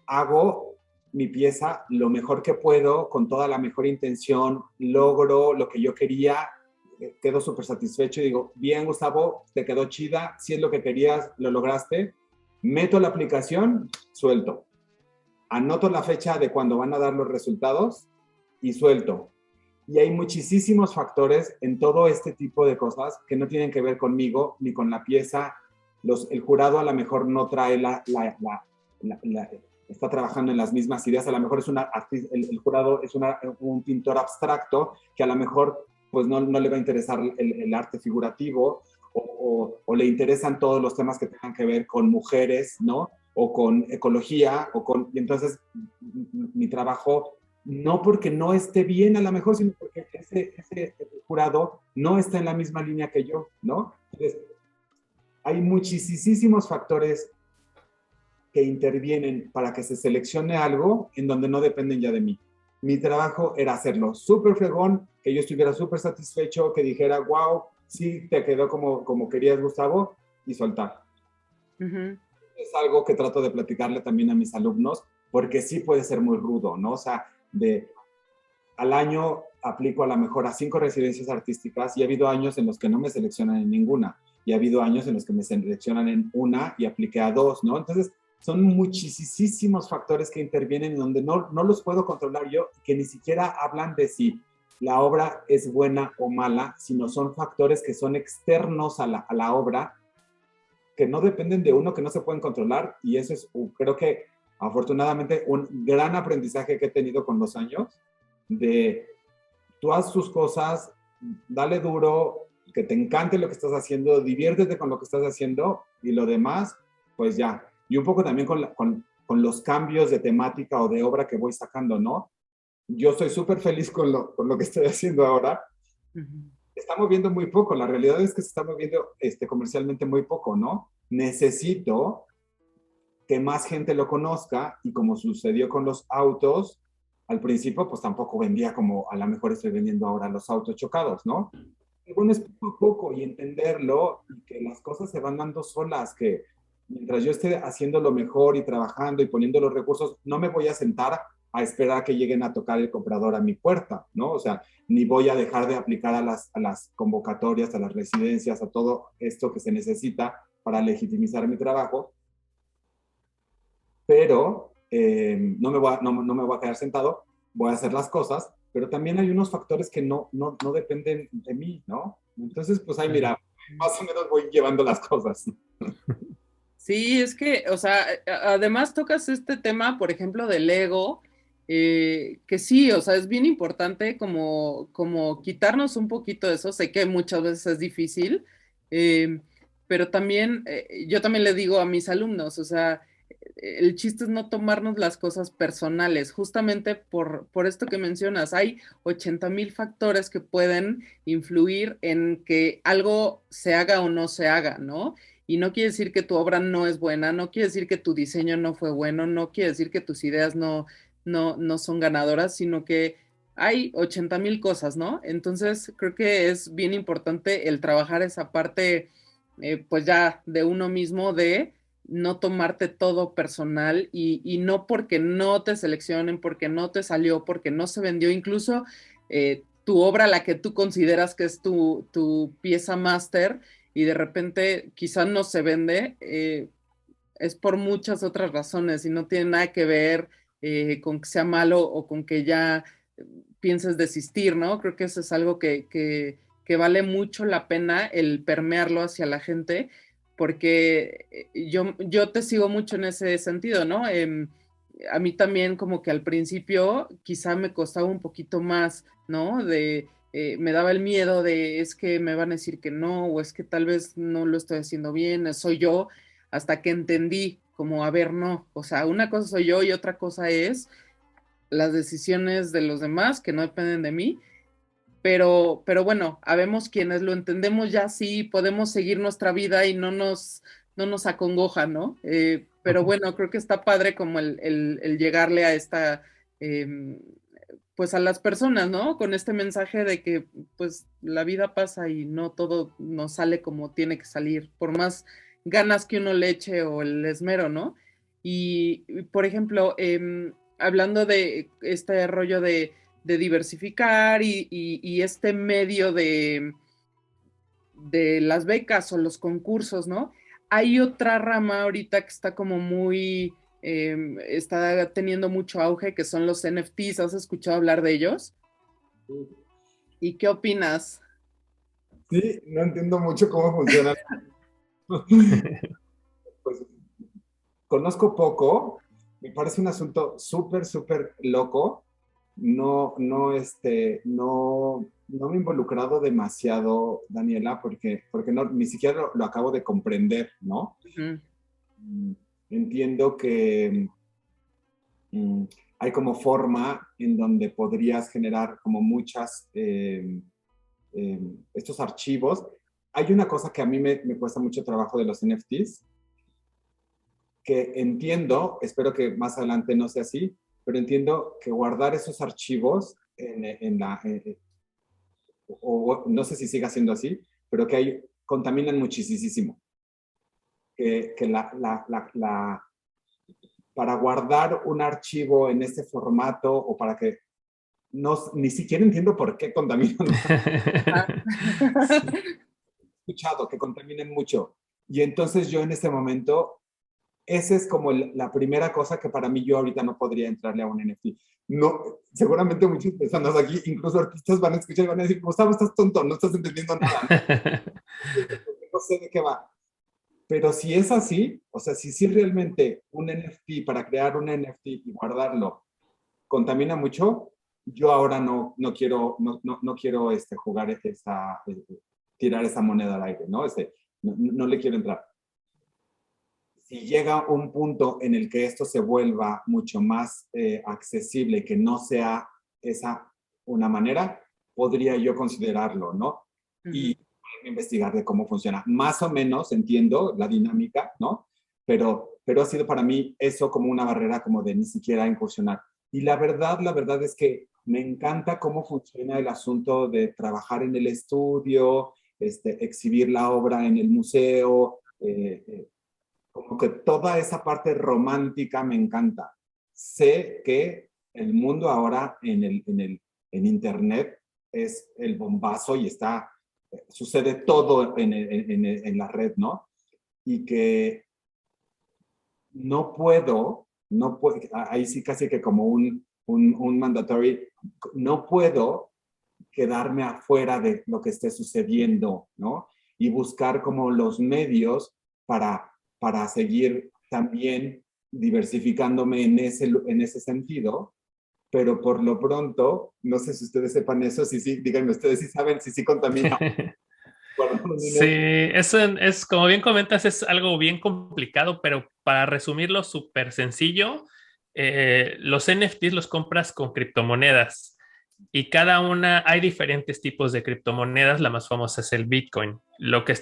hago mi pieza lo mejor que puedo, con toda la mejor intención, logro lo que yo quería, quedo súper satisfecho y digo, bien Gustavo, te quedó chida, si es lo que querías, lo lograste, meto la aplicación, suelto, anoto la fecha de cuando van a dar los resultados y suelto. Y hay muchísimos factores en todo este tipo de cosas que no tienen que ver conmigo ni con la pieza. El jurado a lo mejor no trae está trabajando en las mismas ideas, a lo mejor es el jurado es un pintor abstracto que a lo mejor pues no le va a interesar el arte figurativo o le interesan todos los temas que tengan que ver con mujeres, ¿no? O con ecología, y entonces mi trabajo no porque no esté bien a lo mejor, sino porque ese jurado no está en la misma línea que yo, ¿no? Entonces, hay muchísimos factores que intervienen para que se seleccione algo en donde no dependen ya de mí. Mi trabajo era hacerlo súper fregón, que yo estuviera súper satisfecho, que dijera, wow, sí, te quedó como querías, Gustavo, y soltar. Uh-huh. Es algo que trato de platicarle también a mis alumnos, porque sí puede ser muy rudo, ¿no? O sea, al año aplico a lo mejor a 5 residencias artísticas y ha habido años en los que no me seleccionan en ninguna y ha habido años en los que me seleccionan en una y apliqué a 2, ¿no? Entonces, son muchísimos factores que intervienen en donde no los puedo controlar yo, que ni siquiera hablan de si la obra es buena o mala, sino son factores que son externos a la obra, que no dependen de uno, que no se pueden controlar, y eso es, creo que afortunadamente, un gran aprendizaje que he tenido con los años, de tú haz tus cosas, dale duro, que te encante lo que estás haciendo, diviértete con lo que estás haciendo, y lo demás, pues ya. Y un poco también con los cambios de temática o de obra que voy sacando, ¿no? Yo estoy súper feliz con lo que estoy haciendo ahora. Uh-huh. Está moviendo muy poco, la realidad es que se está moviendo comercialmente muy poco, ¿no? Necesito que más gente lo conozca, y como sucedió con los autos, al principio pues tampoco vendía como a lo mejor estoy vendiendo ahora los autos chocados, ¿no? Y bueno, es poco a poco y entenderlo, y que las cosas se van dando solas, que mientras yo esté haciendo lo mejor y trabajando y poniendo los recursos, no me voy a sentar a esperar a que lleguen a tocar el comprador a mi puerta, ¿no? O sea, ni voy a dejar de aplicar a las convocatorias, a las residencias, a todo esto que se necesita para legitimizar mi trabajo, pero no me voy a quedar sentado, voy a hacer las cosas, pero también hay unos factores que no dependen de mí, ¿no? Entonces, pues ahí mira, más o menos voy llevando las cosas. Sí, es que, o sea, además tocas este tema, por ejemplo, del ego, que sí, o sea, es bien importante como quitarnos un poquito de eso. Sé que muchas veces es difícil, pero también, yo también le digo a mis alumnos, o sea, el chiste es no tomarnos las cosas personales, justamente por esto que mencionas. Hay 80,000 factores que pueden influir en que algo se haga o no se haga, ¿no? Y no quiere decir que tu obra no es buena, no quiere decir que tu diseño no fue bueno, no quiere decir que tus ideas no son ganadoras, sino que hay 80,000 cosas, ¿no? Entonces creo que es bien importante el trabajar esa parte, pues ya de uno mismo, de no tomarte todo personal, y no porque no te seleccionen, porque no te salió, porque no se vendió, incluso tu obra, la que tú consideras que es tu pieza máster, y de repente quizá no se vende, es por muchas otras razones y no tiene nada que ver con que sea malo o con que ya pienses desistir, ¿no? Creo que eso es algo que vale mucho la pena el permearlo hacia la gente, porque yo te sigo mucho en ese sentido, ¿no? A mí también como que al principio quizá me costaba un poquito más, ¿no? Me daba el miedo de es que me van a decir que no, o es que tal vez no lo estoy haciendo bien, soy yo, hasta que entendí como, a ver, no, o sea, una cosa soy yo y otra cosa es las decisiones de los demás que no dependen de mí, pero bueno, habemos quienes lo entendemos ya así, podemos seguir nuestra vida y no nos acongoja, ¿no? Pero bueno, creo que está padre como el llegarle a esta, pues a las personas, ¿no? Con este mensaje de que pues la vida pasa y no todo nos sale como tiene que salir, por más ganas que uno le eche o el esmero, ¿no? Y por ejemplo, hablando de este rollo de diversificar y este medio de las becas o los concursos, ¿no? Hay otra rama ahorita que está como muy, está teniendo mucho auge, que son los NFTs. ¿Has escuchado hablar de ellos? ¿Y qué opinas? Sí, no entiendo mucho cómo funciona. Pues conozco poco, me parece un asunto súper loco. No me he involucrado demasiado, Daniela, porque no, ni siquiera lo acabo de comprender, ¿no? Uh-huh. Entiendo que hay como forma en donde podrías generar como muchas, estos archivos. Hay una cosa que a mí me cuesta mucho trabajo de los NFTs, que entiendo, espero que más adelante no sea así, pero entiendo que guardar esos archivos o no sé si siga siendo así, pero que contaminan muchísimo. Que para guardar un archivo en este formato o para que ni siquiera entiendo por qué contaminan. He escuchado que contaminan mucho. Y entonces yo en este momento, esa es como la primera cosa que para mí yo ahorita no podría entrarle a un NFT. No, seguramente muchas personas aquí, incluso artistas, van a escuchar y van a decir, Gustavo, estás tonto, no estás entendiendo nada. No sé de qué va. Pero si es así, o sea, si realmente un NFT, para crear un NFT y guardarlo, contamina mucho, yo ahora no quiero, no quiero jugar tirar esa moneda al aire, ¿no? No le quiero entrar. Si llega un punto en el que esto se vuelva mucho más accesible, que no sea esa una manera, podría yo considerarlo, ¿no? Y investigar de cómo funciona. Más o menos entiendo la dinámica, ¿no? Pero ha sido para mí eso como una barrera como de ni siquiera incursionar. Y la verdad es que me encanta cómo funciona el asunto de trabajar en el estudio, exhibir la obra en el museo, como que toda esa parte romántica me encanta. Sé que el mundo ahora en Internet es el bombazo y sucede todo en la red, ¿no? Y que ahí sí casi que como un mandatory, no puedo quedarme afuera de lo que esté sucediendo, ¿no? Y buscar como los medios para seguir también diversificándome en ese sentido, pero por lo pronto, no sé si ustedes sepan eso, sí, díganme ustedes si saben, si sí contamina. Sí, eso es, como bien comentas, es algo bien complicado, pero para resumirlo súper sencillo, los NFTs los compras con criptomonedas y cada una, hay diferentes tipos de criptomonedas, la más famosa es el Bitcoin. Lo que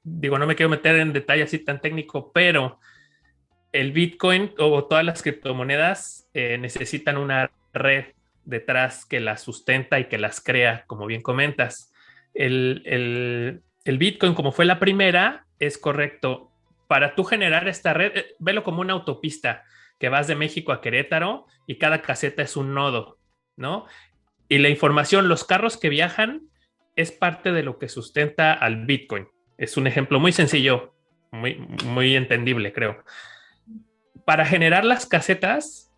digo, no me quiero meter en detalle así tan técnico, pero el Bitcoin o todas las criptomonedas necesitan una red detrás que las sustenta y que las crea, como bien comentas. El Bitcoin, como fue la primera, es correcto. Para tú generar esta red, velo como una autopista que vas de México a Querétaro y cada caseta es un nodo, ¿no? Y la información, los carros que viajan, es parte de lo que sustenta al Bitcoin. Es un ejemplo muy sencillo, muy entendible, creo. Para generar las casetas,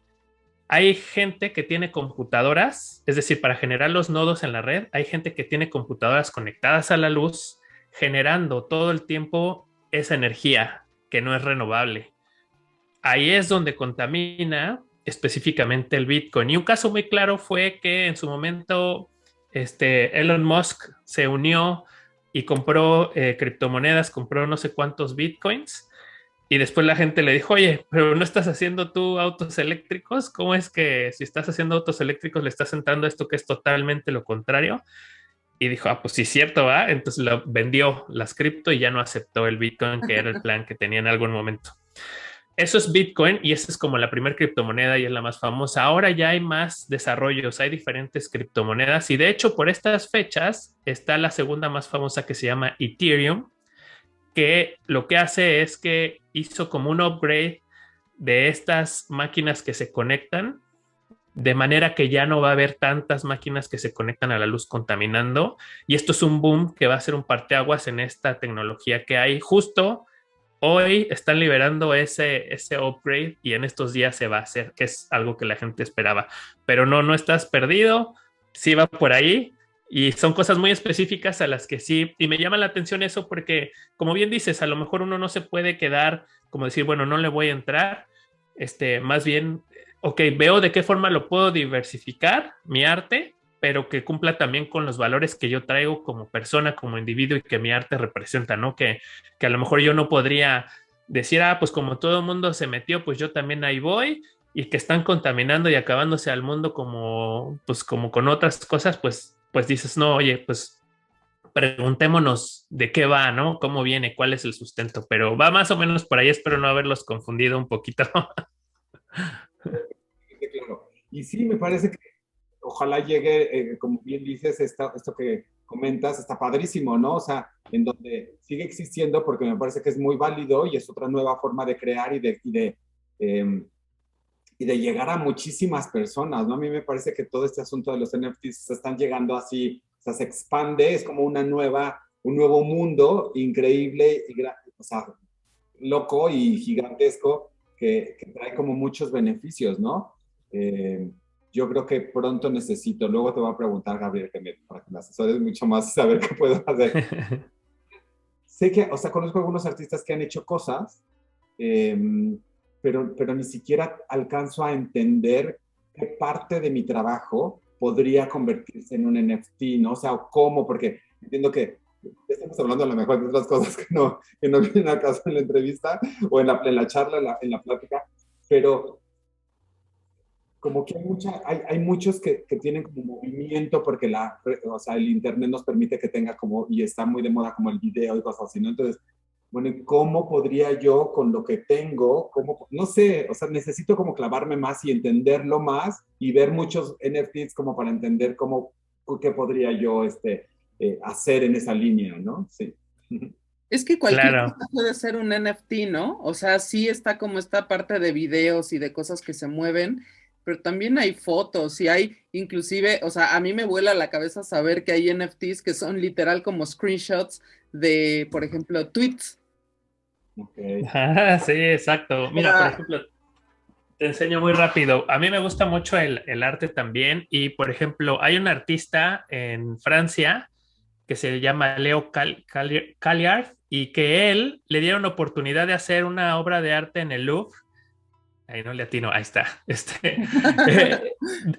hay gente que tiene computadoras, es decir, para generar los nodos en la red, hay gente que tiene computadoras conectadas a la luz, generando todo el tiempo esa energía que no es renovable. Ahí es donde contamina específicamente el Bitcoin. Y un caso muy claro fue que en su momento Elon Musk se unió y compró criptomonedas, compró no sé cuántos Bitcoins. Y después la gente le dijo, oye, pero ¿no estás haciendo tú autos eléctricos? ¿Cómo es que si estás haciendo autos eléctricos le estás entrando a esto que es totalmente lo contrario? Y dijo, pues sí, cierto, ¿va? Entonces lo vendió las cripto y ya no aceptó el Bitcoin, que era el plan que tenía en algún momento. Eso es Bitcoin y esa es como la primera criptomoneda y es la más famosa. Ahora ya hay más desarrollos, hay diferentes criptomonedas y de hecho por estas fechas está la segunda más famosa que se llama Ethereum, que lo que hace es que hizo como un upgrade de estas máquinas que se conectan, de manera que ya no va a haber tantas máquinas que se conectan a la luz contaminando. Y esto es un boom que va a ser un parteaguas en esta tecnología que hay. Justo hoy están liberando ese upgrade y en estos días se va a hacer, que es algo que la gente esperaba. Pero no estás perdido, sí va por ahí. Y son cosas muy específicas a las que sí, y me llama la atención eso porque, como bien dices, a lo mejor uno no se puede quedar como decir, bueno, no le voy a entrar, más bien, ok, veo de qué forma lo puedo diversificar, mi arte, pero que cumpla también con los valores que yo traigo como persona, como individuo y que mi arte representa, ¿no? Que a lo mejor yo no podría decir, pues como todo el mundo se metió, pues yo también ahí voy y que están contaminando y acabándose al mundo como, pues, como con otras cosas, pues dices, no, oye, pues preguntémonos de qué va, ¿no? ¿Cómo viene? ¿Cuál es el sustento? Pero va más o menos por ahí, espero no haberlos confundido un poquito. Sí, claro. Y sí, me parece que ojalá llegue, como bien dices, esto que comentas, está padrísimo, ¿no? O sea, en donde sigue existiendo porque me parece que es muy válido y es otra nueva forma de crear eh, y de llegar a muchísimas personas, ¿no? A mí me parece que todo este asunto de los NFTs se están llegando así, o sea, se expande, es como un nuevo mundo increíble, o sea, loco y gigantesco que trae como muchos beneficios, ¿no? Eh, yo creo que pronto necesito, luego te voy a preguntar, Gabriel, para que me asesores mucho más y saber qué puedo hacer. Sé que, o sea, conozco algunos artistas que han hecho cosas, eh, pero ni siquiera alcanzo a entender qué parte de mi trabajo podría convertirse en un NFT, ¿no? O sea, cómo, porque entiendo que estamos hablando a lo mejor de otras cosas que no vienen a caso en la entrevista o en la charla, en la plática, pero como que hay muchos que tienen como movimiento porque o sea, el internet nos permite que tenga como, y está muy de moda como el video y cosas así, ¿no? Entonces, bueno, ¿cómo podría yo con lo que tengo, no sé, o sea, necesito como clavarme más y entenderlo más y ver muchos NFTs como para entender qué podría yo hacer en esa línea, ¿no? Sí. Es que cualquier Claro. cosa puede ser un NFT, ¿no? O sea, sí está como esta parte de videos y de cosas que se mueven, pero también hay fotos y hay inclusive, o sea, a mí me vuela la cabeza saber que hay NFTs que son literal como screenshots de, por ejemplo, tweets. Ok. Ah, sí, exacto. O Mira, por sea, ejemplo, te enseño muy rápido. A mí me gusta mucho el arte también y, por ejemplo, hay un artista en Francia que se llama Leo Calliard y que él le dieron oportunidad de hacer una obra de arte en el Louvre. Ahí no le atino, ahí está. Eh,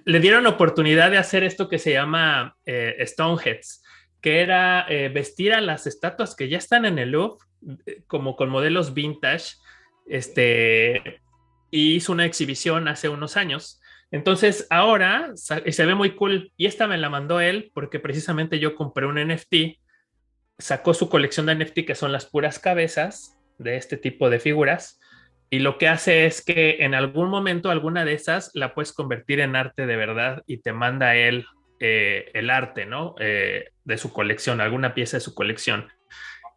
le dieron oportunidad de hacer esto que se llama Stoneheads, que era vestir a las estatuas que ya están en el Louvre, como con modelos vintage, y hizo una exhibición hace unos años. Entonces ahora se ve muy cool y esta me la mandó él porque precisamente yo compré un NFT, sacó su colección de NFT que son las puras cabezas de este tipo de figuras y lo que hace es que en algún momento alguna de esas la puedes convertir en arte de verdad y te manda él el arte, ¿no? De su colección, alguna pieza de su colección.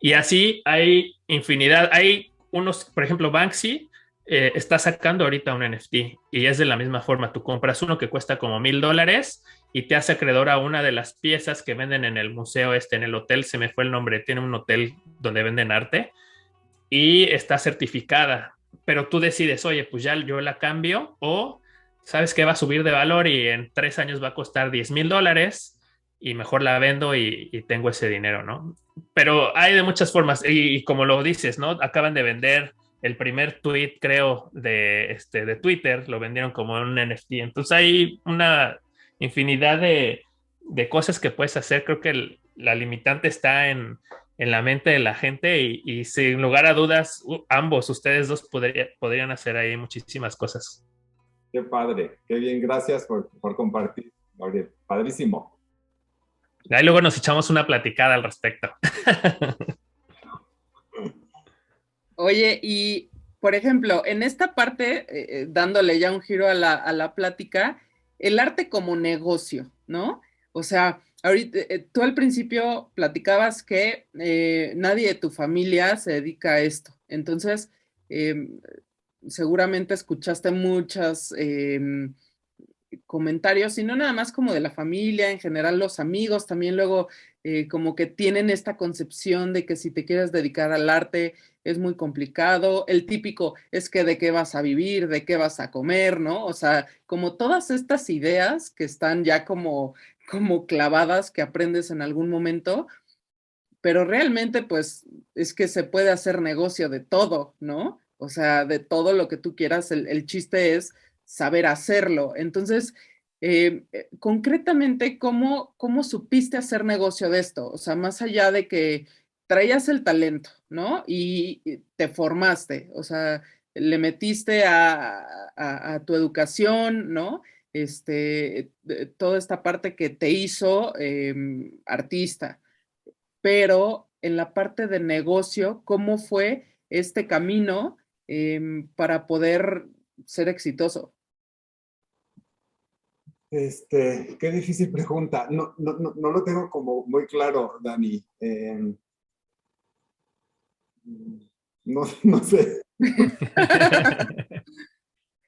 Y así hay infinidad. Hay unos, por ejemplo, Banksy está sacando ahorita un NFT y es de la misma forma. Tú compras uno que cuesta como $1,000 y te hace acreedor a una de las piezas que venden en el museo en el hotel, se me fue el nombre, tiene un hotel donde venden arte y está certificada. Pero tú decides, oye, pues ya yo la cambio o sabes que va a subir de valor y en 3 años va a costar $10,000 y mejor la vendo y tengo ese dinero, ¿no? Pero hay de muchas formas y como lo dices, ¿no? Acaban de vender el primer tweet, creo, de Twitter, lo vendieron como un NFT. Entonces hay una infinidad de cosas que puedes hacer. Creo que la limitante está en la mente de la gente y sin lugar a dudas, ambos, ustedes dos podrían hacer ahí muchísimas cosas. Qué padre, qué bien, gracias por compartir, Gabriel. Padrísimo. Ahí luego nos echamos una platicada al respecto. oye, y por ejemplo, en esta parte, dándole ya un giro a la plática, el arte como negocio, ¿no? O sea, ahorita, tú al principio platicabas que nadie de tu familia se dedica a esto. Entonces, eh, seguramente escuchaste muchas comentarios, sino nada más como de la familia, en general los amigos también luego como que tienen esta concepción de que si te quieres dedicar al arte es muy complicado, el típico es que de qué vas a vivir, de qué vas a comer, ¿no? O sea, como todas estas ideas que están ya como clavadas, que aprendes en algún momento, pero realmente pues es que se puede hacer negocio de todo, ¿no? O sea, de todo lo que tú quieras, el chiste es saber hacerlo. Entonces, concretamente, ¿cómo supiste hacer negocio de esto? O sea, más allá de que traías el talento, ¿no? Y te formaste, o sea, le metiste a tu educación, ¿no? Toda esta parte que te hizo artista, pero en la parte de negocio, ¿cómo fue este camino para poder ser exitoso? Qué difícil pregunta. No lo tengo como muy claro, Dani. No sé.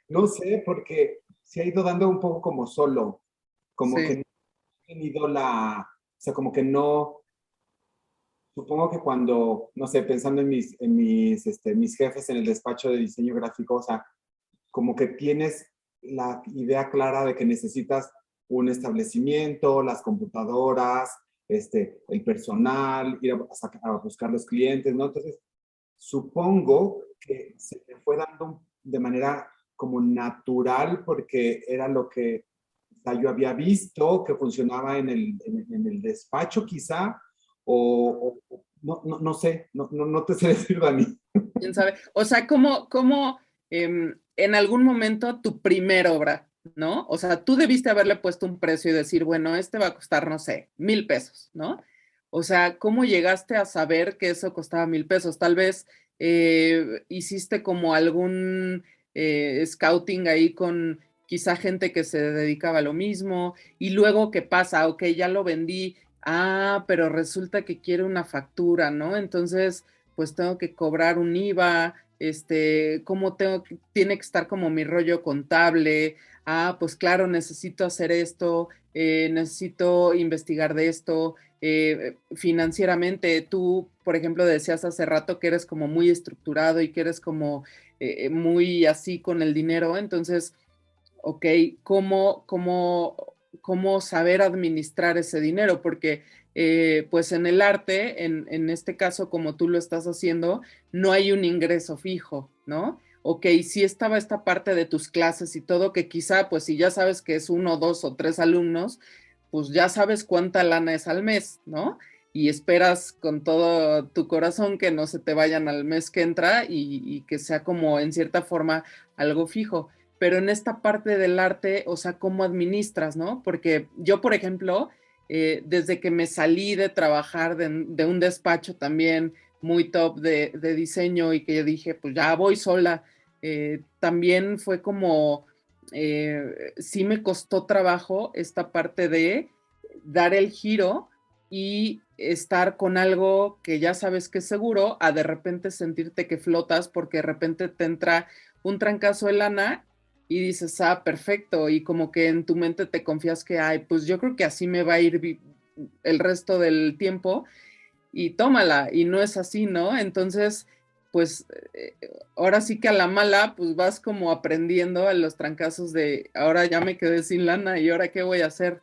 No sé, porque se ha ido dando un poco como solo, como que Sí, no he tenido o sea, como que no, supongo que cuando, no sé, pensando en mis jefes en el despacho de diseño gráfico, o sea, como que tienes la idea clara de que necesitas un establecimiento, las computadoras, el personal, ir a buscar los clientes, ¿no? Entonces, supongo que se me fue dando de manera como natural porque era lo que yo había visto que funcionaba en el despacho quizá, no sé, no te sé decir, Dani. quién sabe. O sea, ¿cómo en algún momento tu primera obra, ¿no? O sea, tú debiste haberle puesto un precio y decir, bueno, este va a costar, no sé, 1,000 pesos, ¿no? O sea, ¿cómo llegaste a saber que eso costaba 1,000 pesos? Tal vez hiciste como algún scouting ahí con quizá gente que se dedicaba a lo mismo y luego, ¿qué pasa? Ok, ya lo vendí. Ah, pero resulta que quiere una factura, ¿no? Entonces, pues tengo que cobrar un IVA, cómo tiene que estar como mi rollo contable, pues claro, necesito hacer esto, necesito investigar de esto, financieramente, tú, por ejemplo, decías hace rato que eres como muy estructurado y que eres como muy así con el dinero, entonces, ok, ¿cómo saber administrar ese dinero? Porque pues en el arte, en este caso como tú lo estás haciendo, no hay un ingreso fijo, ¿no? Ok, sí estaba esta parte de tus clases y todo, que quizá pues si ya sabes que es 1, 2 o 3 alumnos, pues ya sabes cuánta lana es al mes, ¿no? Y esperas con todo tu corazón que no se te vayan al mes que entra y que sea como en cierta forma algo fijo, pero en esta parte del arte, o sea, ¿cómo administras, no? Porque yo, por ejemplo, desde que me salí de trabajar de un despacho también muy top de diseño y que yo dije, pues ya voy sola, también fue como, sí me costó trabajo esta parte de dar el giro y estar con algo que ya sabes que es seguro, a de repente sentirte que flotas porque de repente te entra un trancazo de lana y dices, perfecto, y como que en tu mente te confías que, ay, pues yo creo que así me va a ir el resto del tiempo y tómala, y no es así, ¿no? Entonces, pues ahora sí que a la mala, pues vas como aprendiendo a los trancazos de, ahora ya me quedé sin lana y ahora qué voy a hacer.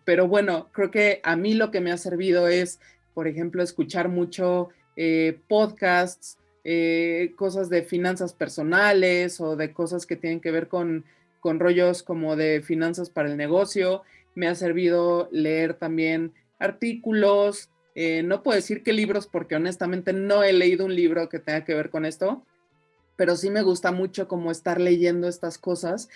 Pero bueno, creo que a mí lo que me ha servido es, por ejemplo, escuchar mucho podcasts, cosas de finanzas personales o de cosas que tienen que ver con rollos como de finanzas para el negocio. Me ha servido leer también artículos, no puedo decir qué libros porque honestamente no he leído un libro que tenga que ver con esto, pero sí me gusta mucho como estar leyendo estas cosas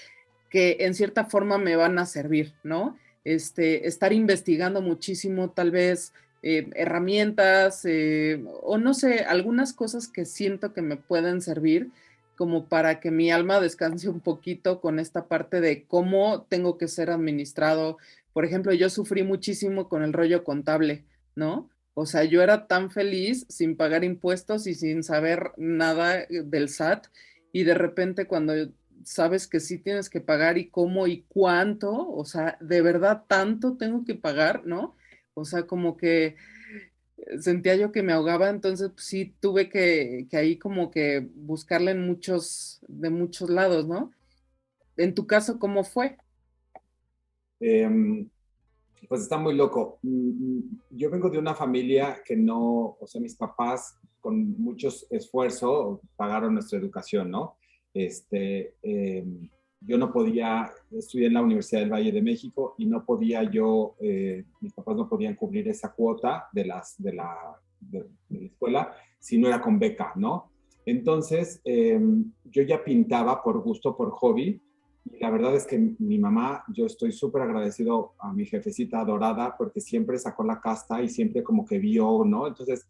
que en cierta forma me van a servir, ¿no? Estar investigando muchísimo, tal vez herramientas o no sé, algunas cosas que siento que me pueden servir como para que mi alma descanse un poquito con esta parte de cómo tengo que ser administrado. Por ejemplo, yo sufrí muchísimo con el rollo contable, ¿no? O sea, yo era tan feliz sin pagar impuestos y sin saber nada del SAT y de repente cuando sabes que sí tienes que pagar y cómo y cuánto, o sea, de verdad tanto tengo que pagar, ¿no? O sea, como que sentía yo que me ahogaba, entonces pues, sí tuve que ahí como que buscarla de muchos lados, ¿no? En tu caso, ¿cómo fue? Eh, pues está muy loco. Yo vengo de una familia que no, o sea, mis papás con mucho esfuerzo pagaron nuestra educación, ¿no? Este, eh, yo no podía, estudié en la Universidad del Valle de México y no podía yo, mis papás no podían cubrir esa cuota de la escuela si no era con beca, ¿no? Entonces, yo ya pintaba por gusto, por hobby, y la verdad es que mi mamá, yo estoy súper agradecido a mi jefecita adorada porque siempre sacó la casta y siempre como que vio, ¿no? Entonces,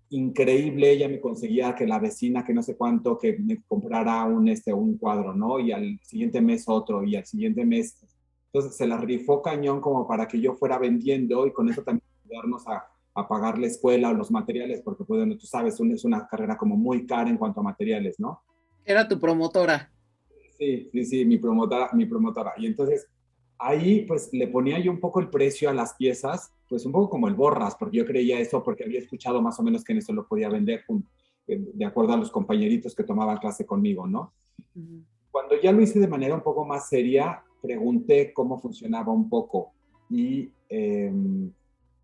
increíble, ella me conseguía que la vecina, que no sé cuánto, que me comprara un cuadro, ¿no? Y al siguiente mes otro, y al siguiente mes. Entonces se la rifó cañón como para que yo fuera vendiendo y con eso también ayudarnos a pagar la escuela o los materiales, porque pues, bueno, tú sabes, es una carrera como muy cara en cuanto a materiales, ¿no? Era tu promotora. Sí, sí, sí, mi promotora, mi promotora. Y entonces ahí pues le ponía yo un poco el precio a las piezas, pues un poco como el borras, porque yo creía eso, porque había escuchado más o menos que en eso lo podía vender de acuerdo a los compañeritos que tomaban clase conmigo, ¿no? Ujú. Cuando ya lo hice de manera un poco más seria, pregunté cómo funcionaba un poco y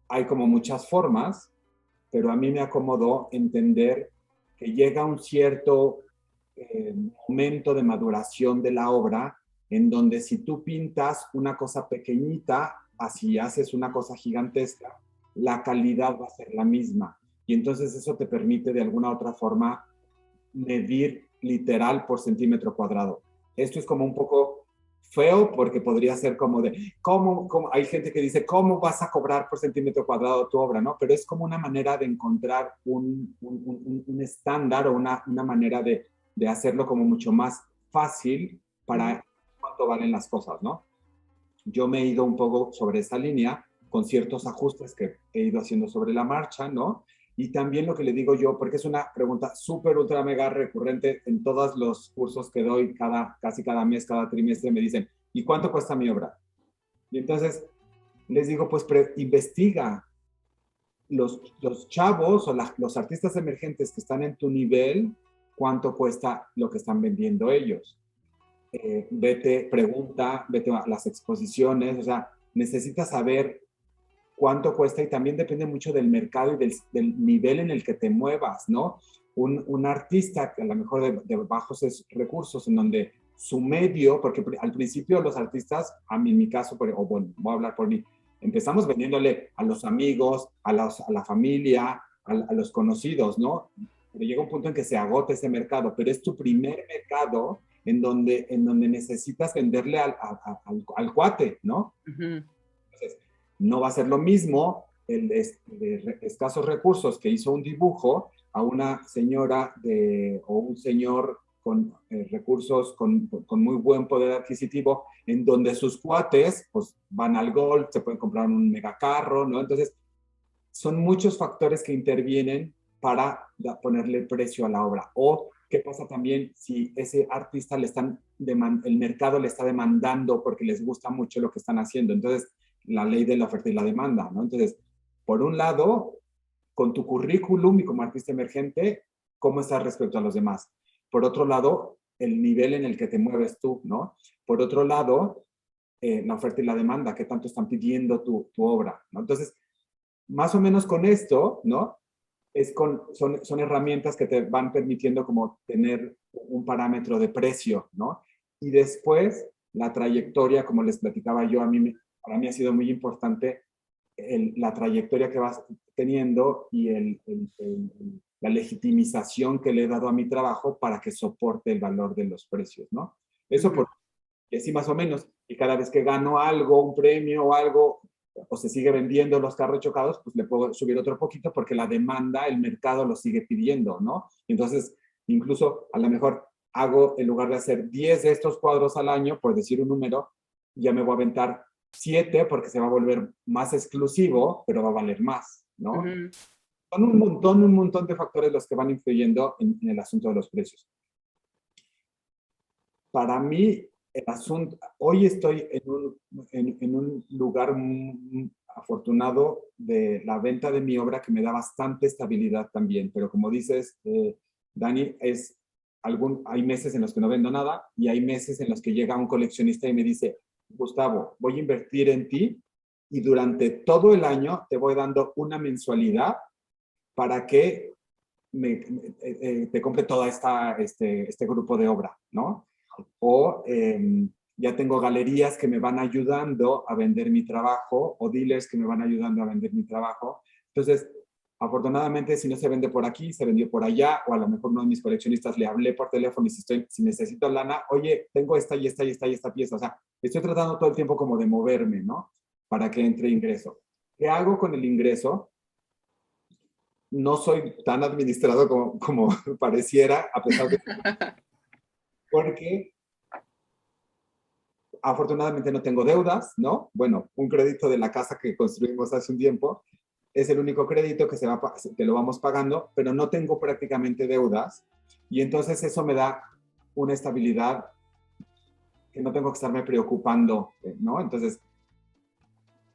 hay como muchas formas, pero a mí me acomodó entender que llega un cierto momento de maduración de la obra en donde si tú pintas una cosa pequeñita, así haces una cosa gigantesca, la calidad va a ser la misma. Y entonces eso te permite de alguna otra forma medir literal por centímetro cuadrado. Esto es como un poco feo porque podría ser como de, ¿cómo? Hay gente que dice, ¿cómo vas a cobrar por centímetro cuadrado tu obra? ¿No? Pero es como una manera de encontrar un estándar o una manera de hacerlo como mucho más fácil para cuánto valen las cosas, ¿no? Yo me he ido un poco sobre esa línea con ciertos ajustes que he ido haciendo sobre la marcha, ¿no? Y también lo que le digo yo, porque es una pregunta súper, ultra, mega recurrente en todos los cursos que doy casi cada mes, cada trimestre, me dicen, ¿y cuánto cuesta mi obra? Y entonces les digo, pues investiga los chavos o los artistas emergentes que están en tu nivel, cuánto cuesta lo que están vendiendo ellos. Vete, pregunta, vete a las exposiciones, o sea, necesitas saber cuánto cuesta y también depende mucho del mercado y del nivel en el que te muevas, ¿no? Un artista que a lo mejor de bajos recursos, en donde su medio, porque al principio los artistas, a mí en mi caso, o bueno, voy a hablar por mí, empezamos vendiéndole a los amigos, a la familia, a los conocidos, ¿no? Pero llega un punto en que se agota ese mercado, pero es tu primer mercado en donde necesitas venderle al cuate, ¿no? Ujú. Entonces, no va a ser lo mismo el de escasos recursos que hizo un dibujo a una señora o un señor con recursos, con muy buen poder adquisitivo, en donde sus cuates pues, van al golf, se pueden comprar un megacarro, ¿no? Entonces, son muchos factores que intervienen para ponerle precio a la obra. O qué pasa también si ese artista el mercado le está demandando porque les gusta mucho lo que están haciendo. Entonces, la ley de la oferta y la demanda, ¿no? Entonces, por un lado, con tu currículum y como artista emergente, ¿cómo estás respecto a los demás? Por otro lado, el nivel en el que te mueves tú, ¿no? Por otro lado, la oferta y la demanda, qué tanto están pidiendo tu obra, ¿no? Entonces, más o menos con esto, ¿no? Son herramientas que te van permitiendo como tener un parámetro de precio, ¿no? Y después, la trayectoria, como les platicaba yo, para mí ha sido muy importante la trayectoria que vas teniendo y la legitimización que le he dado a mi trabajo para que soporte el valor de los precios, ¿no? Eso por y así más o menos. Y cada vez que gano algo, un premio o algo, o se sigue vendiendo los carros chocados, pues le puedo subir otro poquito porque la demanda, el mercado lo sigue pidiendo, ¿no? Entonces, incluso a lo mejor hago, en lugar de hacer 10 de estos cuadros al año, por decir un número, ya me voy a aventar 7 porque se va a volver más exclusivo, pero va a valer más, ¿no? Ujú. Son un montón de factores los que van influyendo en el asunto de los precios. Para mí, el asunto, hoy estoy en un lugar afortunado de la venta de mi obra que me da bastante estabilidad también, pero como dices, Dani, hay meses en los que no vendo nada y hay meses en los que llega un coleccionista y me dice, Gustavo, voy a invertir en ti y durante todo el año te voy dando una mensualidad para que te compre toda este grupo de obra, ¿no? O ya tengo galerías que me van ayudando a vender mi trabajo o dealers que me van ayudando a vender mi trabajo. Entonces, Afortunadamente, si no se vende por aquí, se vendió por allá, o a lo mejor uno de mis coleccionistas le hablé por teléfono y si necesito lana, oye, tengo esta y esta y esta y esta pieza. O sea, estoy tratando todo el tiempo como de moverme, ¿no? Para que entre ingreso. ¿Qué hago con el ingreso? No soy tan administrado como pareciera, a pesar de... Porque afortunadamente no tengo deudas, ¿no? Bueno, un crédito de la casa que construimos hace un tiempo es el único crédito que lo vamos pagando, pero no tengo prácticamente deudas y entonces eso me da una estabilidad que no tengo que estarme preocupando, ¿no? Entonces,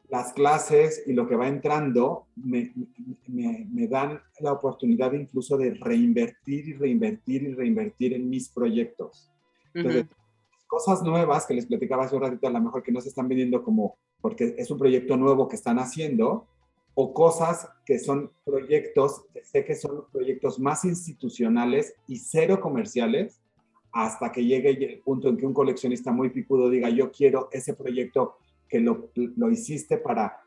las clases y lo que va entrando me dan la oportunidad incluso de reinvertir y reinvertir y reinvertir en mis proyectos. Entonces, cosas nuevas que les platicaba hace un ratito, a lo mejor que no se están vendiendo como porque es un proyecto nuevo que están haciendo, o cosas que son proyectos, sé que son proyectos más institucionales y cero comerciales, hasta que llegue el punto en que un coleccionista muy picudo diga, yo quiero ese proyecto que lo hiciste para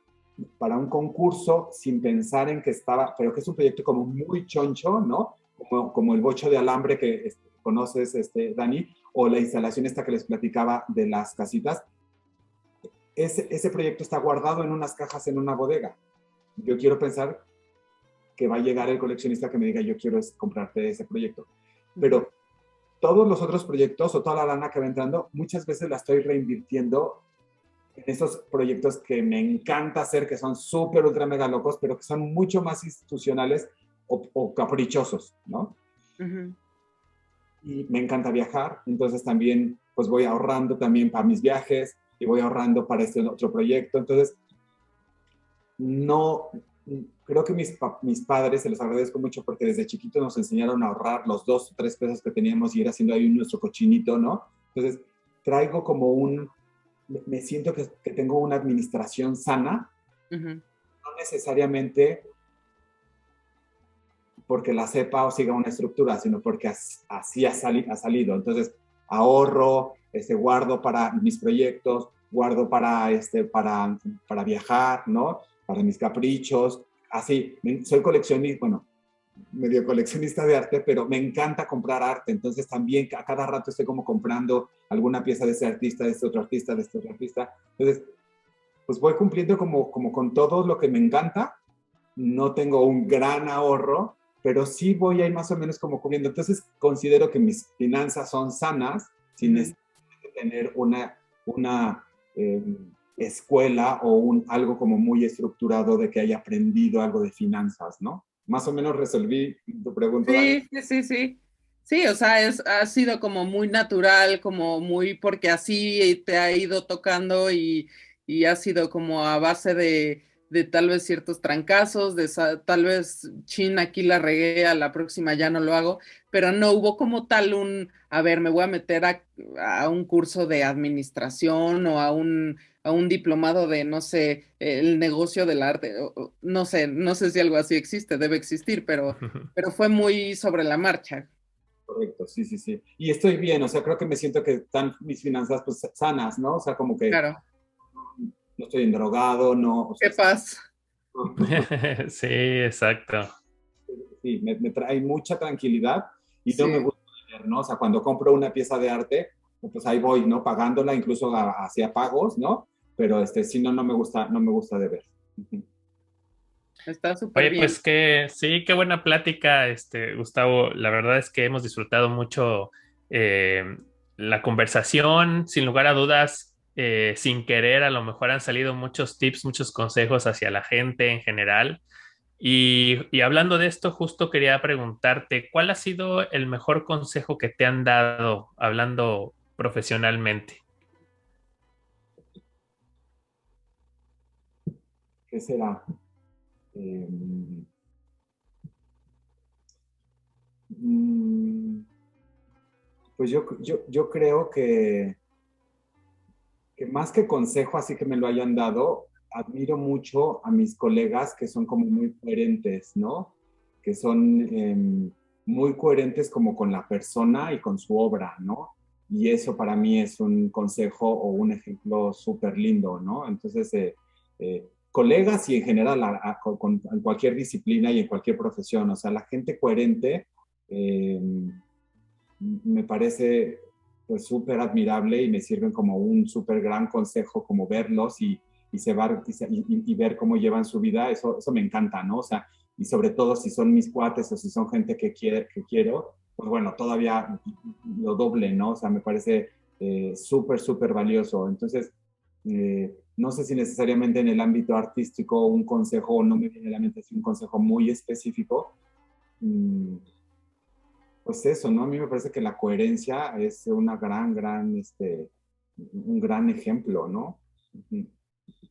un concurso sin pensar en que estaba, pero que es un proyecto como muy choncho, ¿no? Como el bocho de alambre que conoces, Dani, o la instalación esta que les platicaba de las casitas. Ese proyecto está guardado en unas cajas en una bodega. Yo quiero pensar que va a llegar el coleccionista que me diga, yo quiero comprarte ese proyecto. Pero todos los otros proyectos o toda la lana que va entrando, muchas veces la estoy reinvirtiendo en esos proyectos que me encanta hacer, que son súper, ultra, mega locos, pero que son mucho más institucionales o caprichosos, ¿no? Y me encanta viajar, entonces también pues voy ahorrando también para mis viajes y voy ahorrando para este otro proyecto. Entonces, no, creo que mis padres, se los agradezco mucho porque desde chiquito nos enseñaron a ahorrar los 2 o 3 pesos que teníamos y ir haciendo ahí nuestro cochinito, ¿no? Entonces, traigo como me siento que tengo una administración sana, no necesariamente porque la sepa o siga una estructura, sino porque así ha salido. Entonces, ahorro, guardo para mis proyectos, guardo para viajar, ¿no? Para mis caprichos, así. Soy coleccionista, bueno, medio coleccionista de arte, pero me encanta comprar arte, entonces también a cada rato estoy como comprando alguna pieza de ese artista, de este otro artista, de este otro artista. Entonces, pues voy cumpliendo como con todo lo que me encanta. No tengo un gran ahorro, pero sí voy ahí más o menos como cubriendo. Entonces, considero que mis finanzas son sanas sin necesidad de tener una escuela o algo como muy estructurado de que haya aprendido algo de finanzas, ¿no? Más o menos resolví tu pregunta. Sí, sí, sí. Sí, o sea, ha sido como muy natural, como muy, porque así te ha ido tocando y ha sido como a base de tal vez ciertos trancazos, tal vez, chin, aquí la regué, a la próxima ya no lo hago, pero no hubo como tal a ver, me voy a meter a un curso de administración o a un diplomado de, no sé, el negocio del arte, no sé, no sé si algo así existe, debe existir, pero fue muy sobre la marcha. Correcto, sí, sí, sí. Y estoy bien, o sea, creo que me siento que están mis finanzas pues sanas, ¿no? O sea, como que Claro. no estoy endrogado, no. O sea, ¿Qué pasa? Sí, exacto. Sí, me trae mucha tranquilidad y no me Sí. gusta leer, ¿no? O sea, cuando compro una pieza de arte, pues ahí voy, ¿no? Pagándola, incluso hacia pagos, ¿no? Pero si no, no me gusta de ver. Está súper Oye, bien. pues que sí, qué buena plática, Gustavo. La verdad es que hemos disfrutado mucho la conversación. Sin lugar a dudas, sin querer, a lo mejor han salido muchos tips, muchos consejos hacia la gente en general. Y hablando de esto, justo quería preguntarte, ¿cuál ha sido el mejor consejo que te han dado hablando profesionalmente? ¿Qué será? Mm, pues yo creo que más que consejo, así que me lo hayan dado, admiro mucho a mis colegas que son como muy coherentes, ¿no? Que son muy coherentes como con la persona y con su obra, ¿no? Y eso para mí es un consejo o un ejemplo súper lindo, ¿no? Entonces, colegas y en general en cualquier disciplina y en cualquier profesión. O sea, la gente coherente me parece pues súper admirable y me sirven como un súper gran consejo, como verlos y ver cómo llevan su vida. Eso me encanta, ¿no? O sea, y sobre todo si son mis cuates o si son gente que quiero, pues bueno, todavía lo doble, ¿no? O sea, me parece súper, súper valioso. Entonces, no sé si necesariamente en el ámbito artístico un consejo, no me viene a la mente si un consejo muy específico. Pues eso, ¿no? A mí me parece que la coherencia es una un gran ejemplo, ¿no?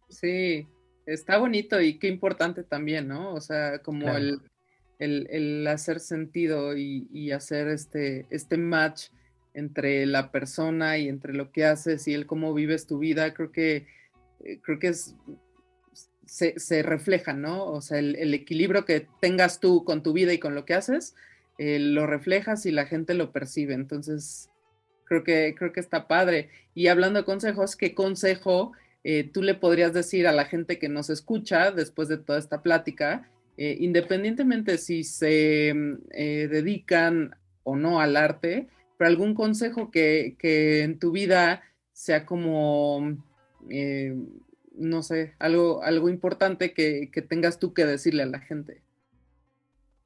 Sí, está bonito y qué importante también, ¿no? O sea, como Claro. el hacer sentido y hacer este match entre la persona y entre lo que haces y el cómo vives tu vida, creo que se refleja, ¿no? O sea, el equilibrio que tengas tú con tu vida y con lo que haces, lo reflejas y la gente lo percibe. Entonces, creo que está padre. Y hablando de consejos, ¿qué consejo tú le podrías decir a la gente que nos escucha después de toda esta plática, independientemente si se dedican o no al arte, pero algún consejo que en tu vida sea como, eh, no sé, algo importante que tengas tú que decirle a la gente?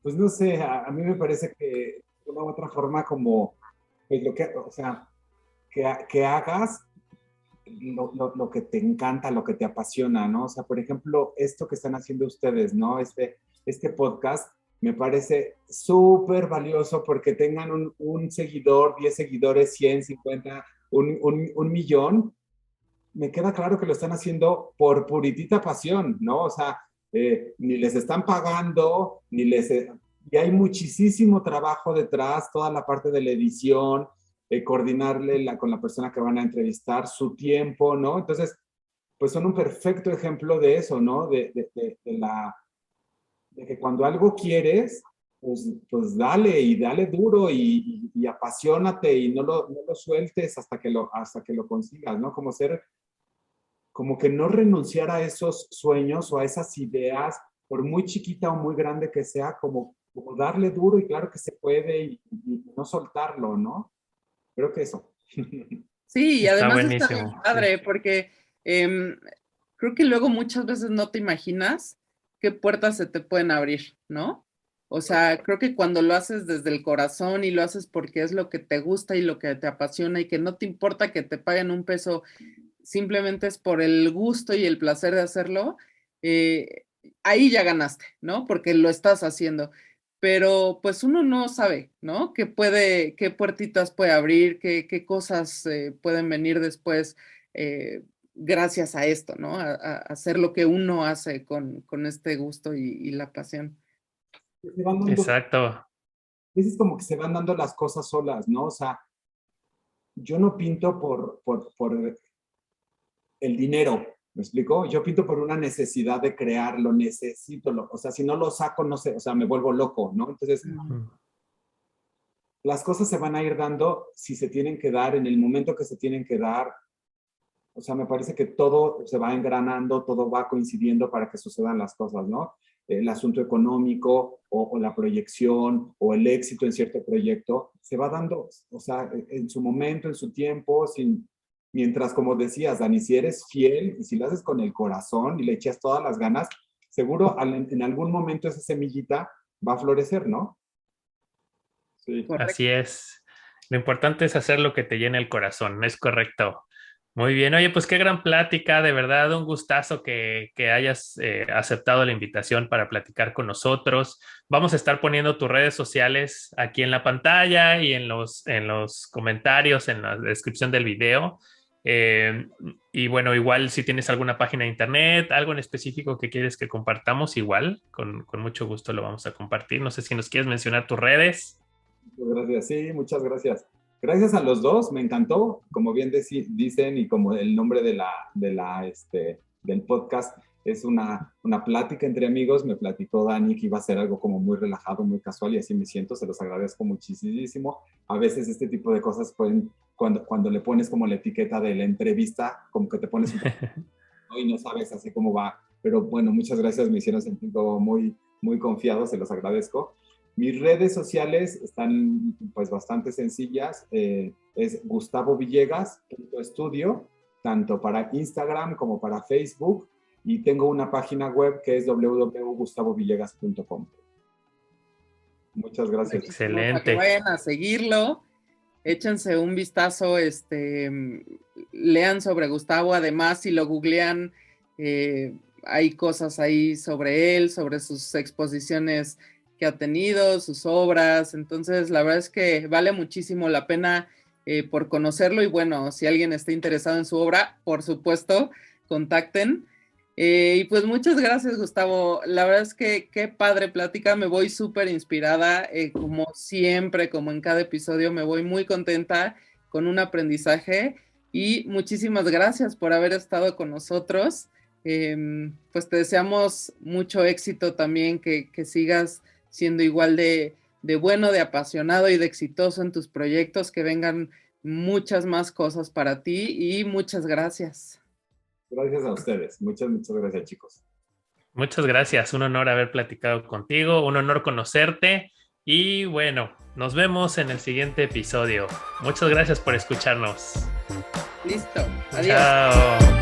Pues no sé, a mí me parece que de una u otra forma como, pues o sea, que hagas lo que te encanta, lo que te apasiona, ¿no? O sea, por ejemplo, esto que están haciendo ustedes, ¿no? Este podcast me parece súper valioso porque tengan un seguidor, 10 seguidores, 100, 50, un millón. Me queda claro que lo están haciendo por puritita pasión, ¿no? O sea, ni les están pagando, y hay muchísimo trabajo detrás, toda la parte de la edición, coordinarle con la persona que van a entrevistar, su tiempo, ¿no? Entonces, pues son un perfecto ejemplo de eso, ¿no? De que cuando algo quieres, pues dale y dale duro y apasionate y no lo sueltes hasta que lo consigas, ¿no? Como que no renunciar a esos sueños o a esas ideas, por muy chiquita o muy grande que sea, como darle duro y claro que se puede y no soltarlo, ¿no? Creo que eso. Sí, y Está además está bien buenísimo. Sí. padre porque em, creo que luego muchas veces no te imaginas qué puertas se te pueden abrir, ¿no? O sea, creo que cuando lo haces desde el corazón y lo haces porque es lo que te gusta y lo que te apasiona y que no te importa que te paguen un peso, simplemente es por el gusto y el placer de hacerlo, eh, ahí ya ganaste, ¿no? Porque lo estás haciendo. Pero pues uno no sabe, ¿no? Qué puertitas puede abrir, qué cosas pueden venir después eh, gracias a esto, ¿no? A hacer lo que uno hace con este gusto y la pasión. Se van dando, a Exacto. veces como que se van dando las cosas solas, ¿no? O sea, yo no pinto por el dinero, ¿me explico? Yo pinto por una necesidad de crear, lo necesito, o sea, si no lo saco, no sé, o sea, me vuelvo loco, ¿no? Entonces, Mm. las cosas se van a ir dando si se tienen que dar, en el momento que se tienen que dar. O sea, me parece que todo se va engranando, todo va coincidiendo para que sucedan las cosas, ¿no? El asunto económico o la proyección o el éxito en cierto proyecto se va dando, o sea, en su momento, en su tiempo, mientras, como decías, Dani, si eres fiel y si lo haces con el corazón y le echas todas las ganas, seguro en algún momento esa semillita va a florecer, ¿no? Sí. Así Correcto. es. Lo importante es hacer lo que te llene el corazón, es correcto. Muy bien, oye, pues qué gran plática, de verdad, un gustazo que hayas aceptado la invitación para platicar con nosotros. Vamos a estar poniendo tus redes sociales aquí en la pantalla y en los comentarios, en la descripción del video. Eh, y bueno, igual si tienes alguna página de internet, algo en específico que quieres que compartamos, igual, con mucho gusto lo vamos a compartir. No sé si nos quieres mencionar tus redes. Muchas gracias, sí, muchas gracias. Gracias a los dos, me encantó, como bien dicen y como el nombre del podcast es una plática entre amigos, me platicó Dani que iba a ser algo como muy relajado, muy casual y así me siento, se los agradezco muchísimo. A veces este tipo de cosas pueden, cuando le pones como la etiqueta de la entrevista, como que te pones un poco, ¿no? Y no sabes así cómo va pero bueno, muchas gracias, me hicieron sentir como muy, muy confiado, se los agradezco. Mis redes sociales están pues bastante sencillas, es Gustavo Villegas.estudio, tanto para Instagram como para Facebook, y tengo una página web que es www.gustavovillegas.com. Muchas gracias. Excelente. Vayan a seguirlo, échense un vistazo, lean sobre Gustavo, además si lo googlean, hay cosas ahí sobre él, sobre sus exposiciones que ha tenido, sus obras, entonces la verdad es que vale muchísimo la pena por conocerlo, y bueno, si alguien está interesado en su obra, por supuesto, contacten. Y pues muchas gracias, Gustavo. La verdad es que qué padre plática, me voy súper inspirada, como siempre, como en cada episodio, me voy muy contenta con un aprendizaje, y muchísimas gracias por haber estado con nosotros. Pues te deseamos mucho éxito también, que sigas siendo igual de bueno, de apasionado y de exitoso en tus proyectos, que vengan muchas más cosas para ti, y muchas gracias. Gracias a ustedes. Muchas, muchas gracias, chicos. Muchas gracias. Un honor haber platicado contigo, un honor conocerte. Y bueno, nos vemos en el siguiente episodio. Muchas gracias por escucharnos. Listo. Adiós. Chao.